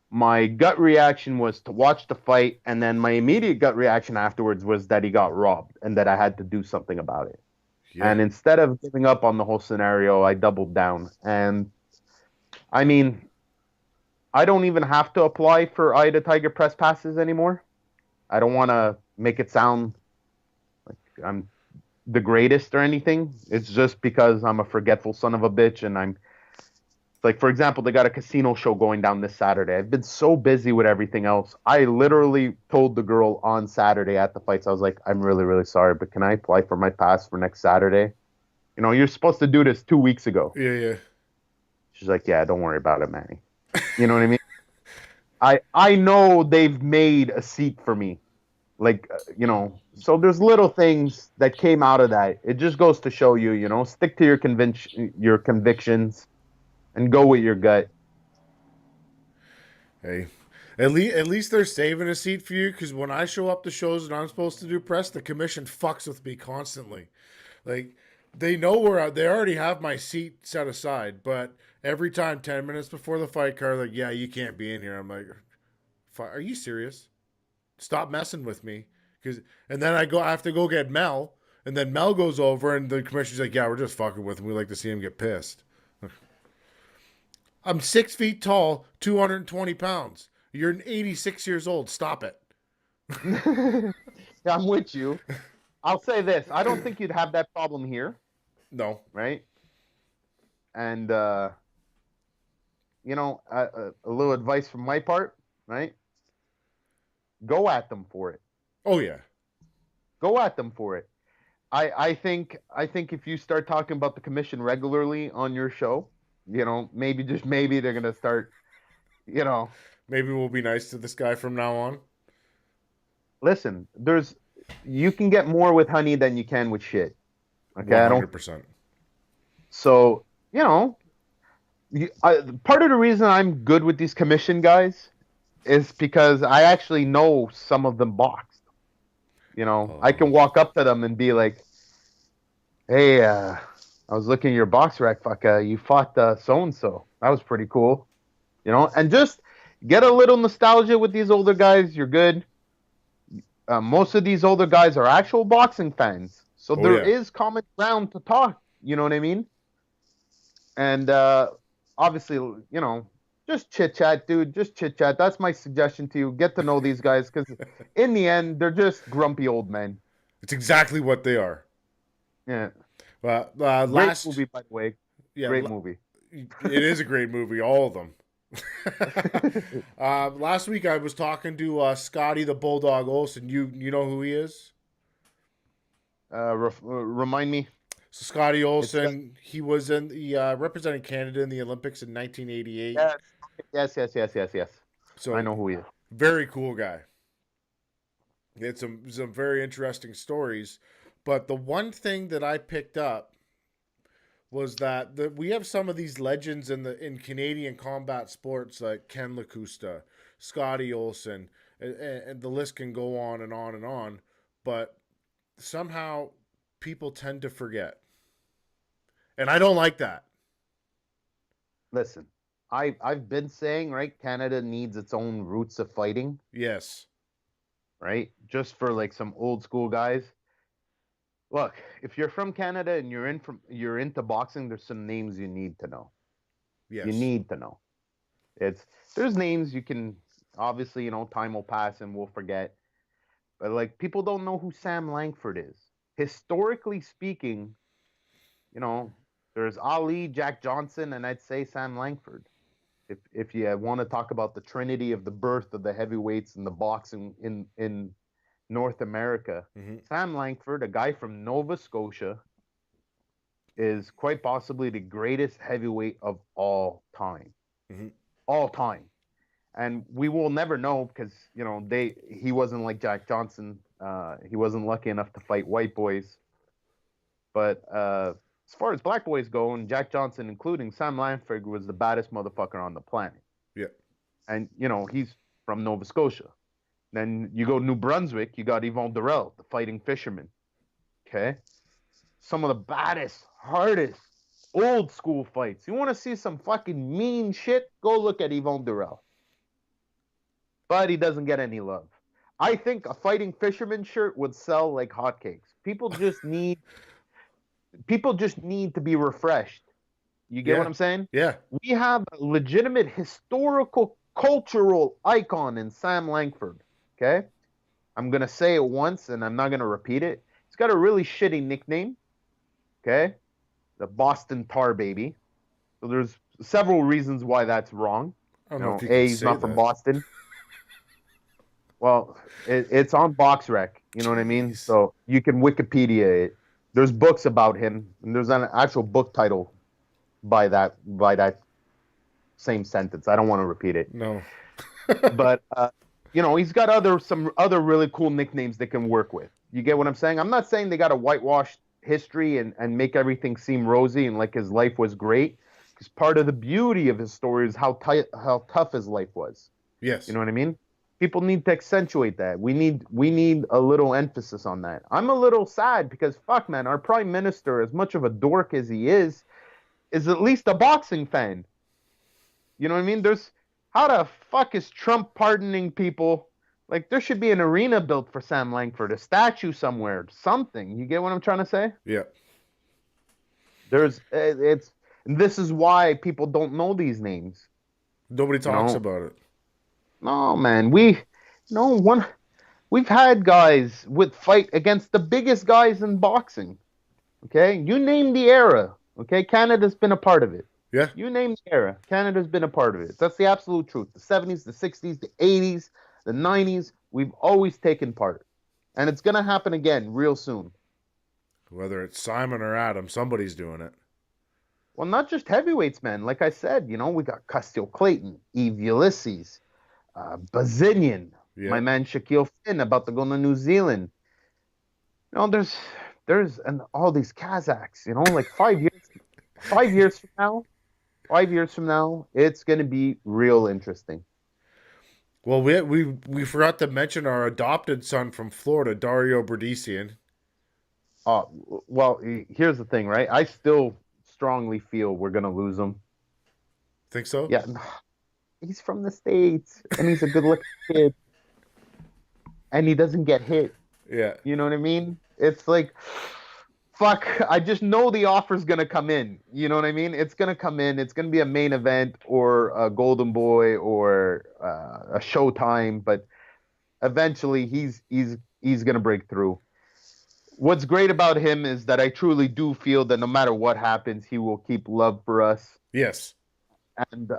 my gut reaction was to watch the fight, and then my immediate gut reaction afterwards was that he got robbed and that I had to do something about it. Yeah. And instead of giving up on the whole scenario, I doubled down. And I mean, I don't even have to apply for Eye to Tiger press passes anymore. I don't want to make it sound like I'm the greatest or anything. It's just because I'm a forgetful son of a bitch, and I'm like, for example, they got a casino show going down this Saturday. I've been so busy with everything else. I literally told the girl on Saturday at the fights, I was like, I'm really, really sorry, but can I apply for my pass for next Saturday? You're supposed to do this 2 weeks ago. Yeah. She's like, yeah, don't worry about it, Manny. You know what I mean? I know they've made a seat for me. Like, so there's little things that came out of that. It just goes to show you, stick to your convictions and go with your gut. Hey, at least they're saving a seat for you, because when I show up to shows and I'm supposed to do press, the commission fucks with me constantly. Like, they know they already have my seat set aside, but every time 10 minutes before the fight card, like, yeah, you can't be in here. I'm like, are you serious? Stop messing with me. And then I have to go get Mel, and then Mel goes over and the commissioner's like, yeah, we're just fucking with him. We like to see him get pissed. I'm 6 feet tall, 220 pounds. You're 86 years old. Stop it. Yeah, I'm with you. I'll say this. I don't think you'd have that problem here. No. Right? And, a little advice from my part, right? Go at them for it. Oh, yeah. Go at them for it. I think if you start talking about the commission regularly on your show, maybe they're gonna start, Maybe we'll be nice to this guy from now on. Listen, you can get more with honey than you can with shit. Okay, 100%. So part of the reason I'm good with these commission guys is because I actually know some of them boxed. I can walk up to them and be like, "Hey, I was looking at your box rec. Fuck, you fought so and so. That was pretty cool." And just get a little nostalgia with these older guys. You're good. Most of these older guys are actual boxing fans, so there is common ground to talk. You know what I mean? And obviously, just chit chat, dude. Just chit chat. That's my suggestion to you. Get to know these guys, because in the end, they're just grumpy old men. It's exactly what they are. Yeah. Great movie, by the way. Yeah, great movie. It is a great movie. All of them. Last week I was talking to Scotty the Bulldog Olsen. You know who he is? Remind me. So Scotty It's got Olsen, he was in the representing Canada in the Olympics in 1988. yes, yes. I So know who he is. very cool guy. He had some very interesting stories. But the one thing that I picked up was that we have some of these legends in Canadian combat sports like Ken LaCusta, Scotty Olsen, and the list can go on and on and on. But somehow people tend to forget, and I don't like that. Listen, I've been saying, right, Canada needs its own roots of fighting, Yes, right? Just for like some old school guys. Look, if you're from Canada and you're into boxing, there's some names you need to know. You yes, need to know. It's there's names you can obviously, time will pass and we'll forget. But like people don't know who Sam Langford is. Historically speaking, you know, there's Ali, Jack Johnson, and I'd say Sam Langford. If you want to talk about the trinity of the birth of the heavyweights and the boxing in North America, mm-hmm. Sam Langford, a guy from Nova Scotia, is quite possibly the greatest heavyweight of all time. Mm-hmm. All time. And we will never know because, he wasn't like Jack Johnson. He wasn't lucky enough to fight white boys. But as far as black boys go, and Jack Johnson, including Sam Langford, was the baddest motherfucker on the planet. Yeah, And, he's from Nova Scotia. Then you go New Brunswick, you got Yvon Durrell, the fighting fisherman. Okay? Some of the baddest, hardest, old school fights. You want to see some fucking mean shit? Go look at Yvon Durrell. But he doesn't get any love. I think a fighting fisherman shirt would sell like hotcakes. People just need to be refreshed. You get what yeah, I'm saying? yeah. We have a legitimate historical cultural icon in Sam Langford. Okay? I'm gonna say it once and I'm not gonna repeat it. He's got a really shitty nickname. Okay? The Boston Tar Baby. So there's several reasons why that's wrong. I don't know if you can A, he's say not from that. Boston. Well, it's on BoxRec. You know what I mean? Jeez. So you can Wikipedia it. There's books about him, and there's an actual book title by that same sentence. I don't want to repeat it, No. but he's got some other really cool nicknames they can work with. You get what I'm saying? I'm not saying they got a whitewashed history and make everything seem rosy and like his life was great. Because part of the beauty of his story is how tough his life was. Yes. You know what I mean? People need to accentuate that. We need a little emphasis on that. I'm a little sad because fuck man, our prime minister, as much of a dork as he is at least a boxing fan. You know what I mean? How the fuck is Trump pardoning people? Like there should be an arena built for Sam Langford, a statue somewhere, something. You get what I'm trying to say? Yeah. This is why people don't know these names. Nobody You talks know? about it. No, man. We've had guys with fight against the biggest guys in boxing. Okay? You name the era. Okay? Canada's been a part of it. Yeah. You name the era. Canada's been a part of it. That's the absolute truth. The 70s, the 60s, the 80s, the 90s, we've always taken part. And it's going to happen again real soon. Whether it's Simon or Adam, somebody's doing it. Well, not just heavyweights, man. Like I said, we got Custio Clayton, Eve Ulysses, Bazinian, Yeah. my man Shaquille Finn about to go to New Zealand. There's and all these Kazakhs, like 5 years from now, it's going to be real interesting. Well, we forgot to mention our adopted son from Florida, Dario Berdisian. Well, here's the thing, right? I still strongly feel we're going to lose him. Think so? Yeah. He's from the States, and he's a good-looking kid, and he doesn't get hit. Yeah. You know what I mean? It's like, fuck, I just know the offer's going to come in. You know what I mean? It's going to come in. It's going to be a main event or a Golden Boy or a Showtime, but eventually he's going to break through. What's great about him is that I truly do feel that no matter what happens, he will keep love for us. Yes. And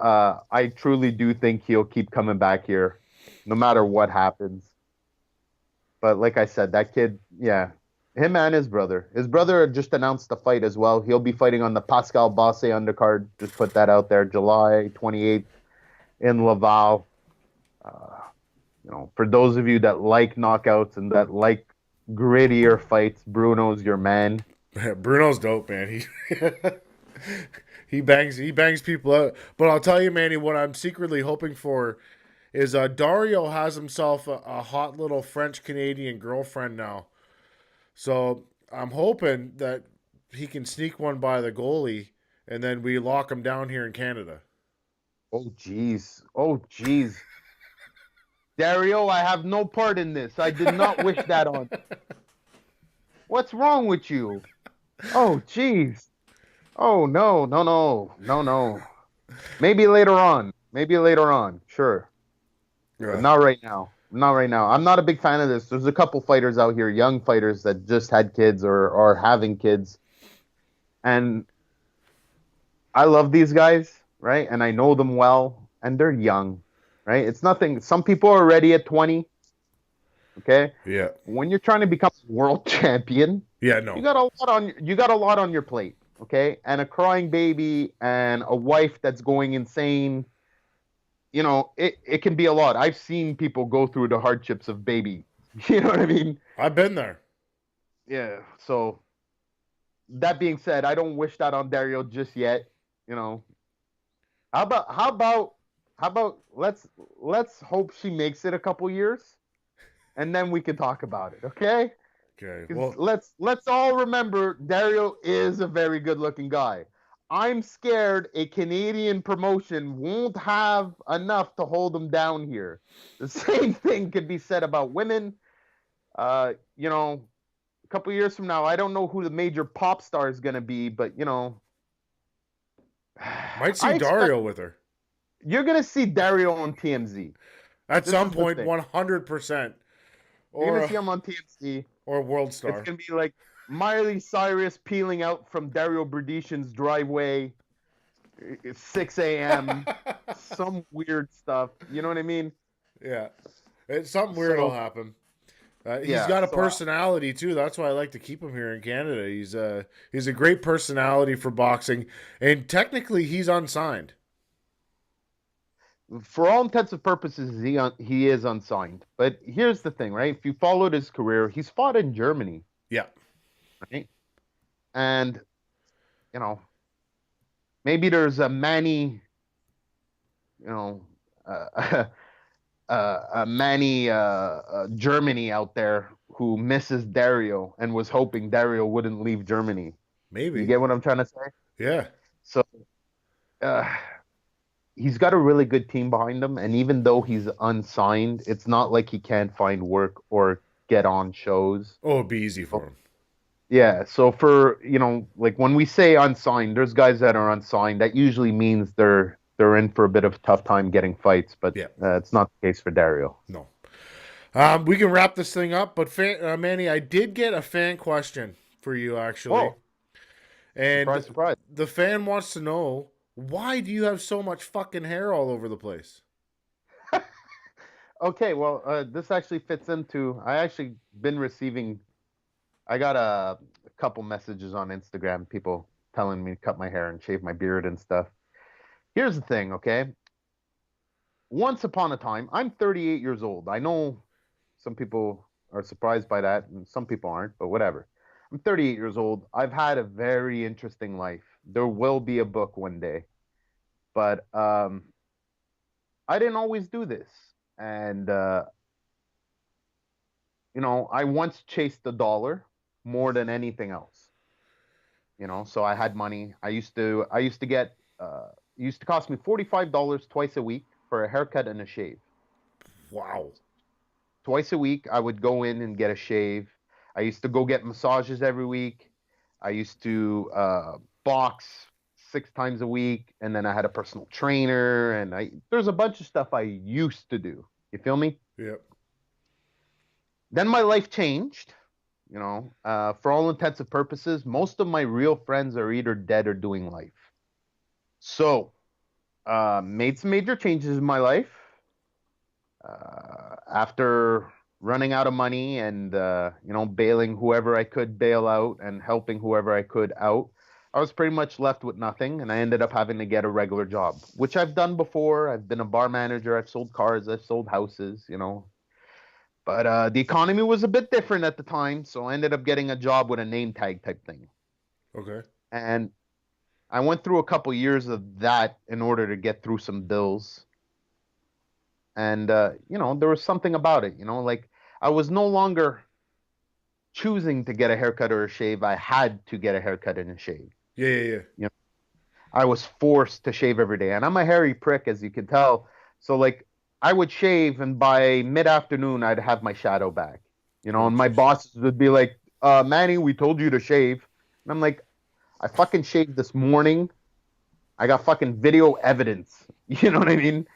I truly do think he'll keep coming back here, no matter what happens. But like I said, that kid, yeah, him and his brother. His brother just announced the fight as well. He'll be fighting on the Pascal Bosse undercard. Just put that out there, July 28th in Laval. Uh, for those of you that like knockouts and that like grittier fights, Bruno's your man. Bruno's dope, man. He bangs people out. But I'll tell you, Manny, what I'm secretly hoping for is Dario has himself a hot little French Canadian girlfriend now. So I'm hoping that he can sneak one by the goalie, and then we lock him down here in Canada. Oh, jeez. Oh, jeez. Dario, I have no part in this. I did not wish that on. What's wrong with you? Oh, jeez. Oh, no, no, no, no, no. Maybe later on. Maybe later on. Sure. But Yeah. not right now. Not right now. I'm not a big fan of this. There's a couple fighters out here, young fighters that just had kids or are having kids. And I love these guys, right? And I know them well, and they're young, right? It's nothing. Some people are ready at 20, okay? Yeah. When you're trying to become world champion, Yeah. you No. got a lot on your plate, okay? And a crying baby and a wife that's going insane. It can be a lot. I've seen people go through the hardships of baby. You know what I mean? I've been there. Yeah. So that being said, I don't wish that on Dario just yet. You know, how about let's hope she makes it a couple years, and then we can talk about it, okay? Okay. Because Well, let's all remember Dario is a very good looking guy. I'm scared a Canadian promotion won't have enough to hold him down here. The same thing could be said about women. Uh, you know, a couple years from now, I don't know who the major pop star is going to be, but might see I expect Dario with her you're going to see Dario on TMZ. at This some is the point, thing. 100%, You're or going to a, see him on TMZ. or a world It's star. going to be like Miley Cyrus peeling out from Dario Berdician's driveway. It's 6 a.m. Some weird stuff. You know what I mean? Yeah. Something weird will So happen. He's yeah. got a So personality too. That's why I like to keep him here in Canada. He's a great personality for boxing, and technically he's unsigned. for all intents and purposes, he is unsigned. But here's the thing, right? If you followed his career, he's fought in Germany, Yeah. right? And you know, maybe there's a Manny, you know, uh, a Manny Germany out there who misses Dario and was hoping Dario wouldn't leave Germany. You Maybe. get what I'm trying to say? Yeah. So uh, he's got a really good team behind him, and even though he's unsigned, it's not like he can't find work or get on shows. Oh, it'd be easy for him. Yeah, so for, like when we say unsigned, there's guys that are unsigned. That usually means they're in for a bit of a tough time getting fights, but Yeah. it's not the case for Dario. No. We can wrap this thing up, but Manny, I did get a fan question for you actually, Oh, and surprise, surprise. the fan wants to know, why do you have so much fucking hair all over the place? Okay, well, this actually fits into. I actually been receiving. I got a couple messages on Instagram, people telling me to cut my hair and shave my beard and stuff. Here's the thing, okay? Once upon a time, I'm 38 years old. I know some people are surprised by that, and some people aren't, but whatever. I'm 38 years old. I've had a very interesting life. There will be a book one day, but I didn't always do this, and I once chased the dollar more than anything else. So I had money. I used to get it used to cost me $45 twice a week for a haircut and a shave. Wow. Twice a week, I would go in and get a shave. I used to go get massages every week. I used to box 6 times a week, and then I had a personal trainer, and there's a bunch of stuff I used to do. You feel me? Yep. Then my life changed. For all intents and purposes, most of my real friends are either dead or doing life. So Made some major changes in my life. After running out of money and bailing whoever I could bail out and helping whoever I could out, I was pretty much left with nothing, and I ended up having to get a regular job, which I've done before. I've been a bar manager, I've sold cars, I've sold houses, But the economy was a bit different at the time, so I ended up getting a job with a name tag type thing. Okay. And I went through a couple years of that in order to get through some bills. And there was something about it, like I was no longer choosing to get a haircut or a shave. I had to get a haircut and a shave. Yeah, yeah, yeah. You know, I was forced to shave every day, and I'm a hairy prick, as you can tell. So like, I would shave, and by mid-afternoon, I'd have my shadow back. Oh, And my jeez. bosses would be like, "Manny, we told you to shave," and I'm like, "I fucking shaved this morning. I got fucking video evidence." You know what I mean?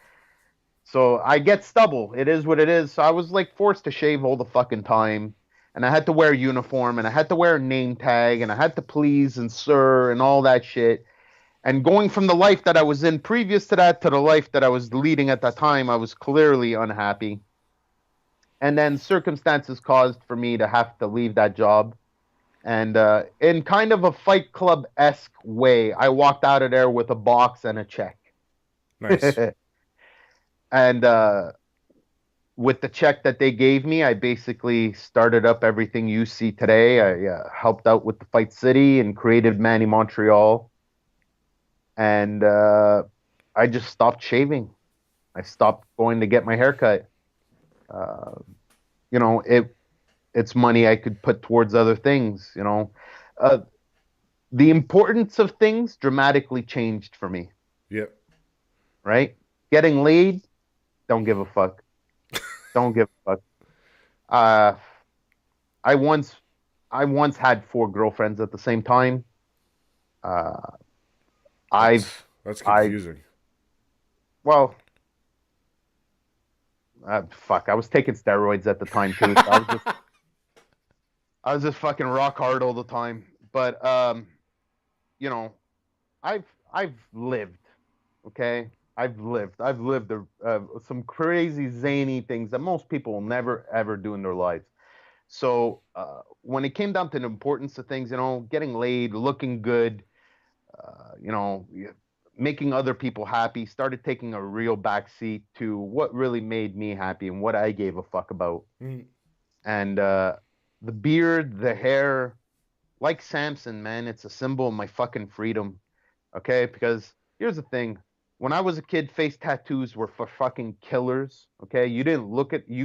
So I get stubble. It is what it is. So I was like forced to shave all the fucking time. And I had to wear a uniform and I had to wear a name tag and I had to please and sir and all that shit. And going from the life that I was in previous to that to the life that I was leading at that time, I was clearly unhappy. And then circumstances caused for me to have to leave that job. And in kind of a Fight Club esque way, I walked out of there with a box and a check. Nice. And with the check that they gave me, I basically started up everything you see today. I helped out with the Fight City and created Manny Montreal. And I just stopped shaving. I stopped going to get my haircut. It's money I could put towards other things. The importance of things dramatically changed for me. Yep. Right? Getting laid, don't give a fuck. Don't give a fuck. Uh, I once had 4 girlfriends at the same time. Uh, I've That's I confusing. well, fuck. I was taking steroids at the time too. So I was just fucking rock hard all the time. But you know, I've lived. Okay, I've lived some crazy zany things that most people will never ever do in their lives. So when it came down to the importance of things, getting laid, looking good, making other people happy, started taking a real backseat to what really made me happy and what I gave a fuck about. Mm. And the beard, the hair, like Samson, man, it's a symbol of my fucking freedom. Okay, because here's the thing. When I was a kid, face tattoos were for fucking killers. Okay, you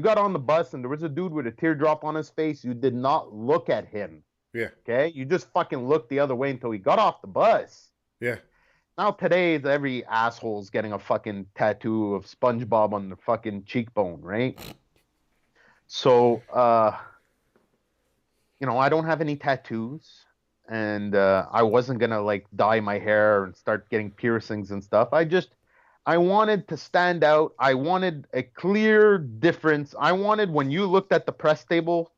got on the bus and there was a dude with a teardrop on his face. You did not look at him. Yeah. Okay, you just fucking looked the other way until he got off the bus. Yeah. Now today, every asshole's getting a fucking tattoo of SpongeBob on the fucking cheekbone, right? So, I don't have any tattoos, and I wasn't gonna like dye my hair and start getting piercings and stuff. I wanted to stand out. I wanted a clear difference. I wanted when you looked at the press table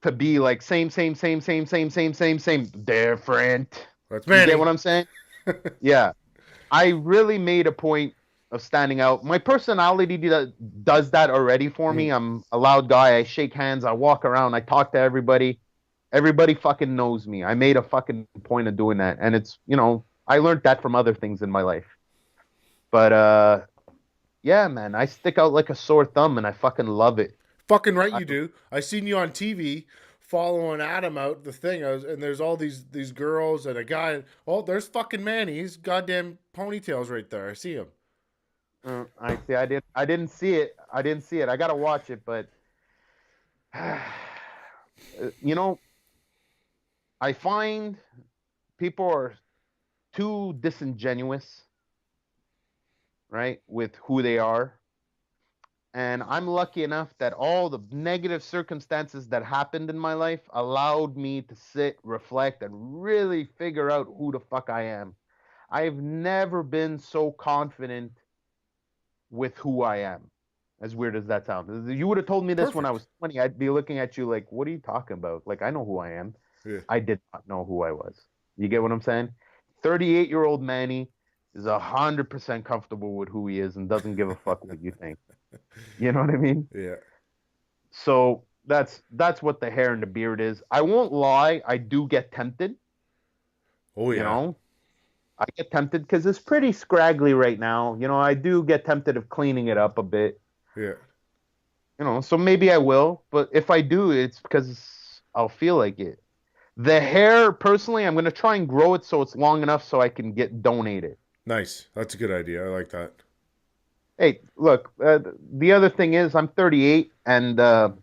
to be like same, same, same, same, same, same, same, same, different. That's You get Manny. what I'm saying? Yeah. I really made a point of standing out. My personality does that already for me. Mm. I'm a loud guy. I shake hands. I walk around. I talk to everybody. Everybody fucking knows me. I made a fucking point of doing that. And it's, I learned that from other things in my life. But, yeah, man, I stick out like a sore thumb and I fucking love it. Fucking right you do. I seen you on TV following Adam out the thing. And there's all these girls and a guy. Oh, there's fucking Manny. He's goddamn ponytails right there. I see him. I see. I didn't see it. I didn't see it. I gotta watch it, but I find people are too disingenuous, right, with who they are. And I'm lucky enough that all the negative circumstances that happened in my life allowed me to sit, reflect, and really figure out who the fuck I am. I've never been so confident with who I am. As weird as that sounds. You would have told me this when I Perfect. was 20, I'd be looking at you like, what are you talking about? Like, I know who I am. Yeah. I did not know who I was. You get what I'm saying? 38-year-old Manny is 100% comfortable with who he is and doesn't give a fuck what you think. You know what I mean? Yeah. So that's what the hair and the beard is. I won't lie, I do get tempted, Oh you yeah. know. I get tempted because it's pretty scraggly right now. I do get tempted of cleaning it up a bit. Yeah. So maybe I will, but if I do, it's because I'll feel like it. The hair, personally, I'm gonna try and grow it so it's long enough so I can get donated. Nice. That's a good idea. I like that. Hey, look, the other thing is I'm 38, and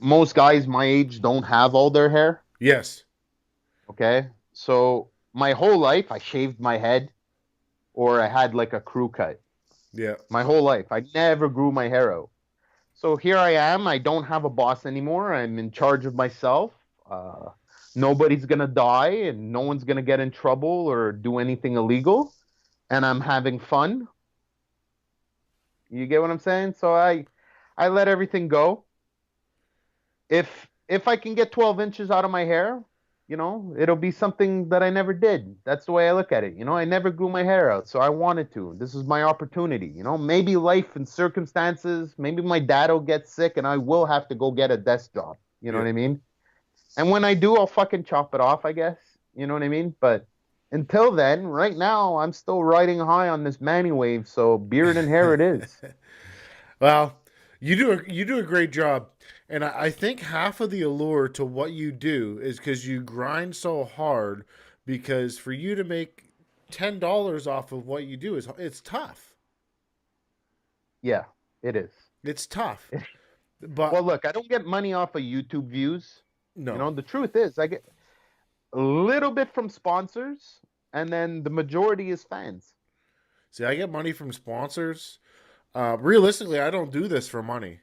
most guys my age don't have all their hair. Yes. Okay, so my whole life I shaved my head or I had like a crew cut. Yeah. My whole life I never grew my hair out. So here I am. I don't have a boss anymore. I'm in charge of myself. Uh, Nobody's gonna die, and no one's gonna get in trouble or do anything illegal. And I'm having fun. You get what I'm saying? So I let everything go. If I can get 12 inches out of my hair, it'll be something that I never did. That's the way I look at it. I never grew my hair out, so I wanted to. This is my opportunity. Maybe life and circumstances, maybe my dad will get sick and I will have to go get a desk job. You know Yeah. what I mean? And when I do, I'll fucking chop it off, I guess. You know what I mean? But until then, right now, I'm still riding high on this Manny wave, so beard and hair it is. Well, you do a great job, and I think half of the allure to what you do is because you grind so hard. Because for you to make $10 off of what you do is it's tough. Yeah, it is. It's tough. Well, But look, I don't get money off of YouTube views. no, The truth is, I get a little bit from sponsors, and then the majority is fans. see, I get money from sponsors. Realistically, I don't do this for money.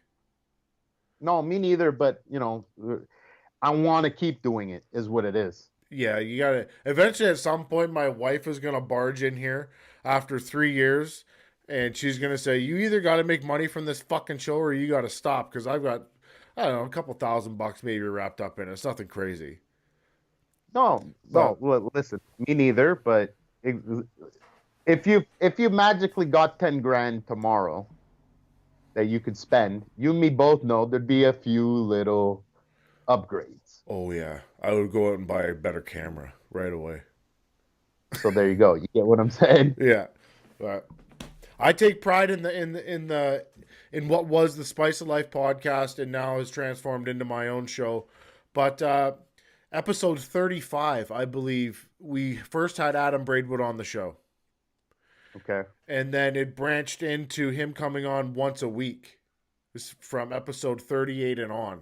No, me neither, but, I want to keep doing it, is what it is. Yeah, you gotta. Eventually, at some point, my wife is gonna barge in here after 3 years, and she's gonna say, "You either got to make money from this fucking show, or you got to stop." Because I've got, I don't know, a couple $1,000 maybe wrapped up in it. It's nothing crazy. No, no, But listen, me neither, but if you magically got 10 grand tomorrow that you could spend, you and me both know there'd be a few little upgrades. oh yeah, I would go out and buy a better camera right away. So there you go. You get what I'm saying? Yeah, but I take pride in what was the Spice of Life podcast and now has transformed into my own show. But episode 35, I believe we first had Adam Braidwood on the show, Okay. and then it branched into him coming on once a week. This from episode 38 and on.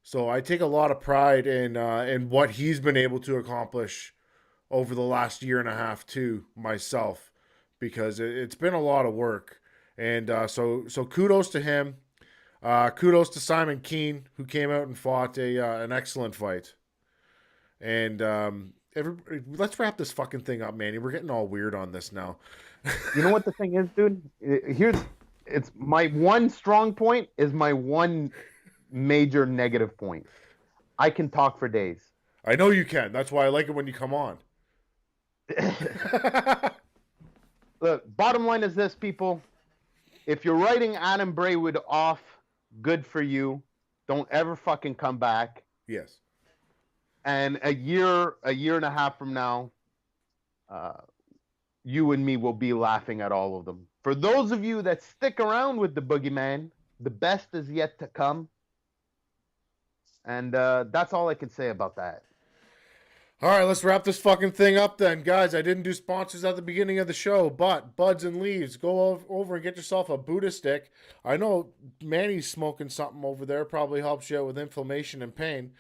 So I take a lot of pride in what he's been able to accomplish over the last year and a half too myself, because it's been a lot of work. And so kudos to him. Kudos to Simon Keane, who came out and fought an excellent fight. And let's wrap this fucking thing up, Manny. We're getting all weird on this now. You know what the thing is, dude? It's my one strong point is my one major negative point. I can talk for days. I know you can. That's why I like it when you come on. Look, bottom line is this, people. If you're writing Adam Braidwood off, good for you. Don't ever fucking come back. Yes. And a year and a half from now, you and me will be laughing at all of them. For those of you that stick around with the boogeyman, the best is yet to come. And that's all I can say about that. All right, let's wrap this fucking thing up then. Guys, I didn't do sponsors at the beginning of the show, but Buds and Leaves, go over and get yourself a Buddha stick. I know Manny's smoking something over there, probably helps you out with inflammation and pain,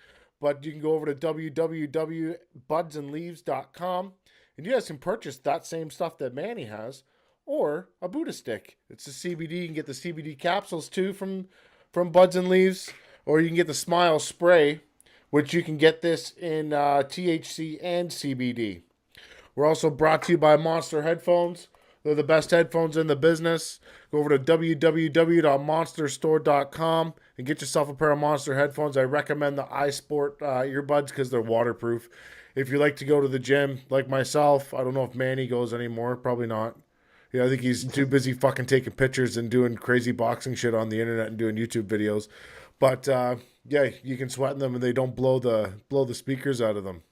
but you can go over to www.budsandleaves.com and you guys can purchase that same stuff that Manny has or a Buddha stick. It's a CBD. You can get the CBD capsules too from Buds and Leaves, or you can get the Smile spray, which you can get this in THC and CBD. We're also brought to you by Monster Headphones. They're the best headphones in the business. Go over to www.monsterstore.com and get yourself a pair of Monster headphones. I recommend the iSport earbuds because they're waterproof. If you like to go to the gym, like myself, I don't know if Manny goes anymore. Probably not. Yeah, I think he's too busy fucking taking pictures and doing crazy boxing shit on the internet and doing YouTube videos. But yeah, you can sweat in them and they don't blow the speakers out of them.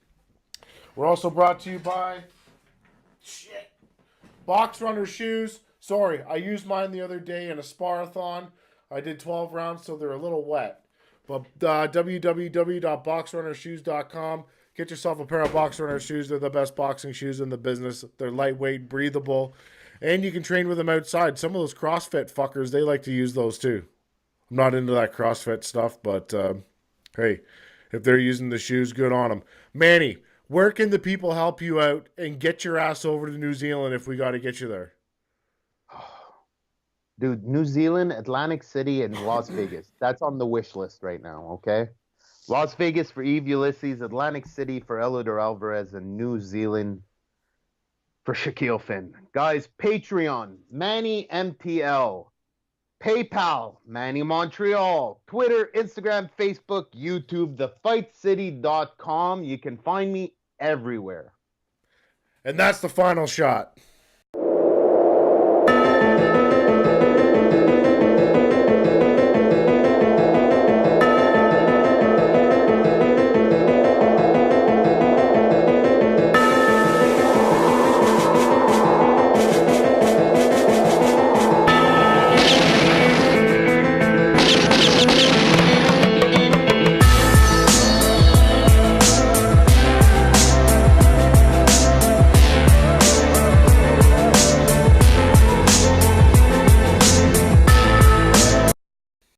We're also brought to you by Box Runner shoes. Sorry, I used mine the other day in a sparathon. I did 12 rounds, so they're a little wet. But www.boxrunnershoes.com. Get yourself a pair of Box Runner shoes. They're the best boxing shoes in the business. They're lightweight, breathable, and you can train with them outside. Some of those CrossFit fuckers, they like to use those too. I'm not into that CrossFit stuff, but hey, if they're using the shoes, good on them. Manny, where can the people help you out and get your ass over to New Zealand if we got to get you there? Dude, New Zealand, Atlantic City, and Las Vegas. That's on the wish list right now, okay? Las Vegas for Eve Ulysses, Atlantic City for Elidor Alvarez, and New Zealand for Shaquille Finn. Guys, Patreon, Manny MTL. PayPal, Manny Montreal. Twitter, Instagram, Facebook, YouTube, thefightcity.com. You can find me everywhere. And that's the final shot.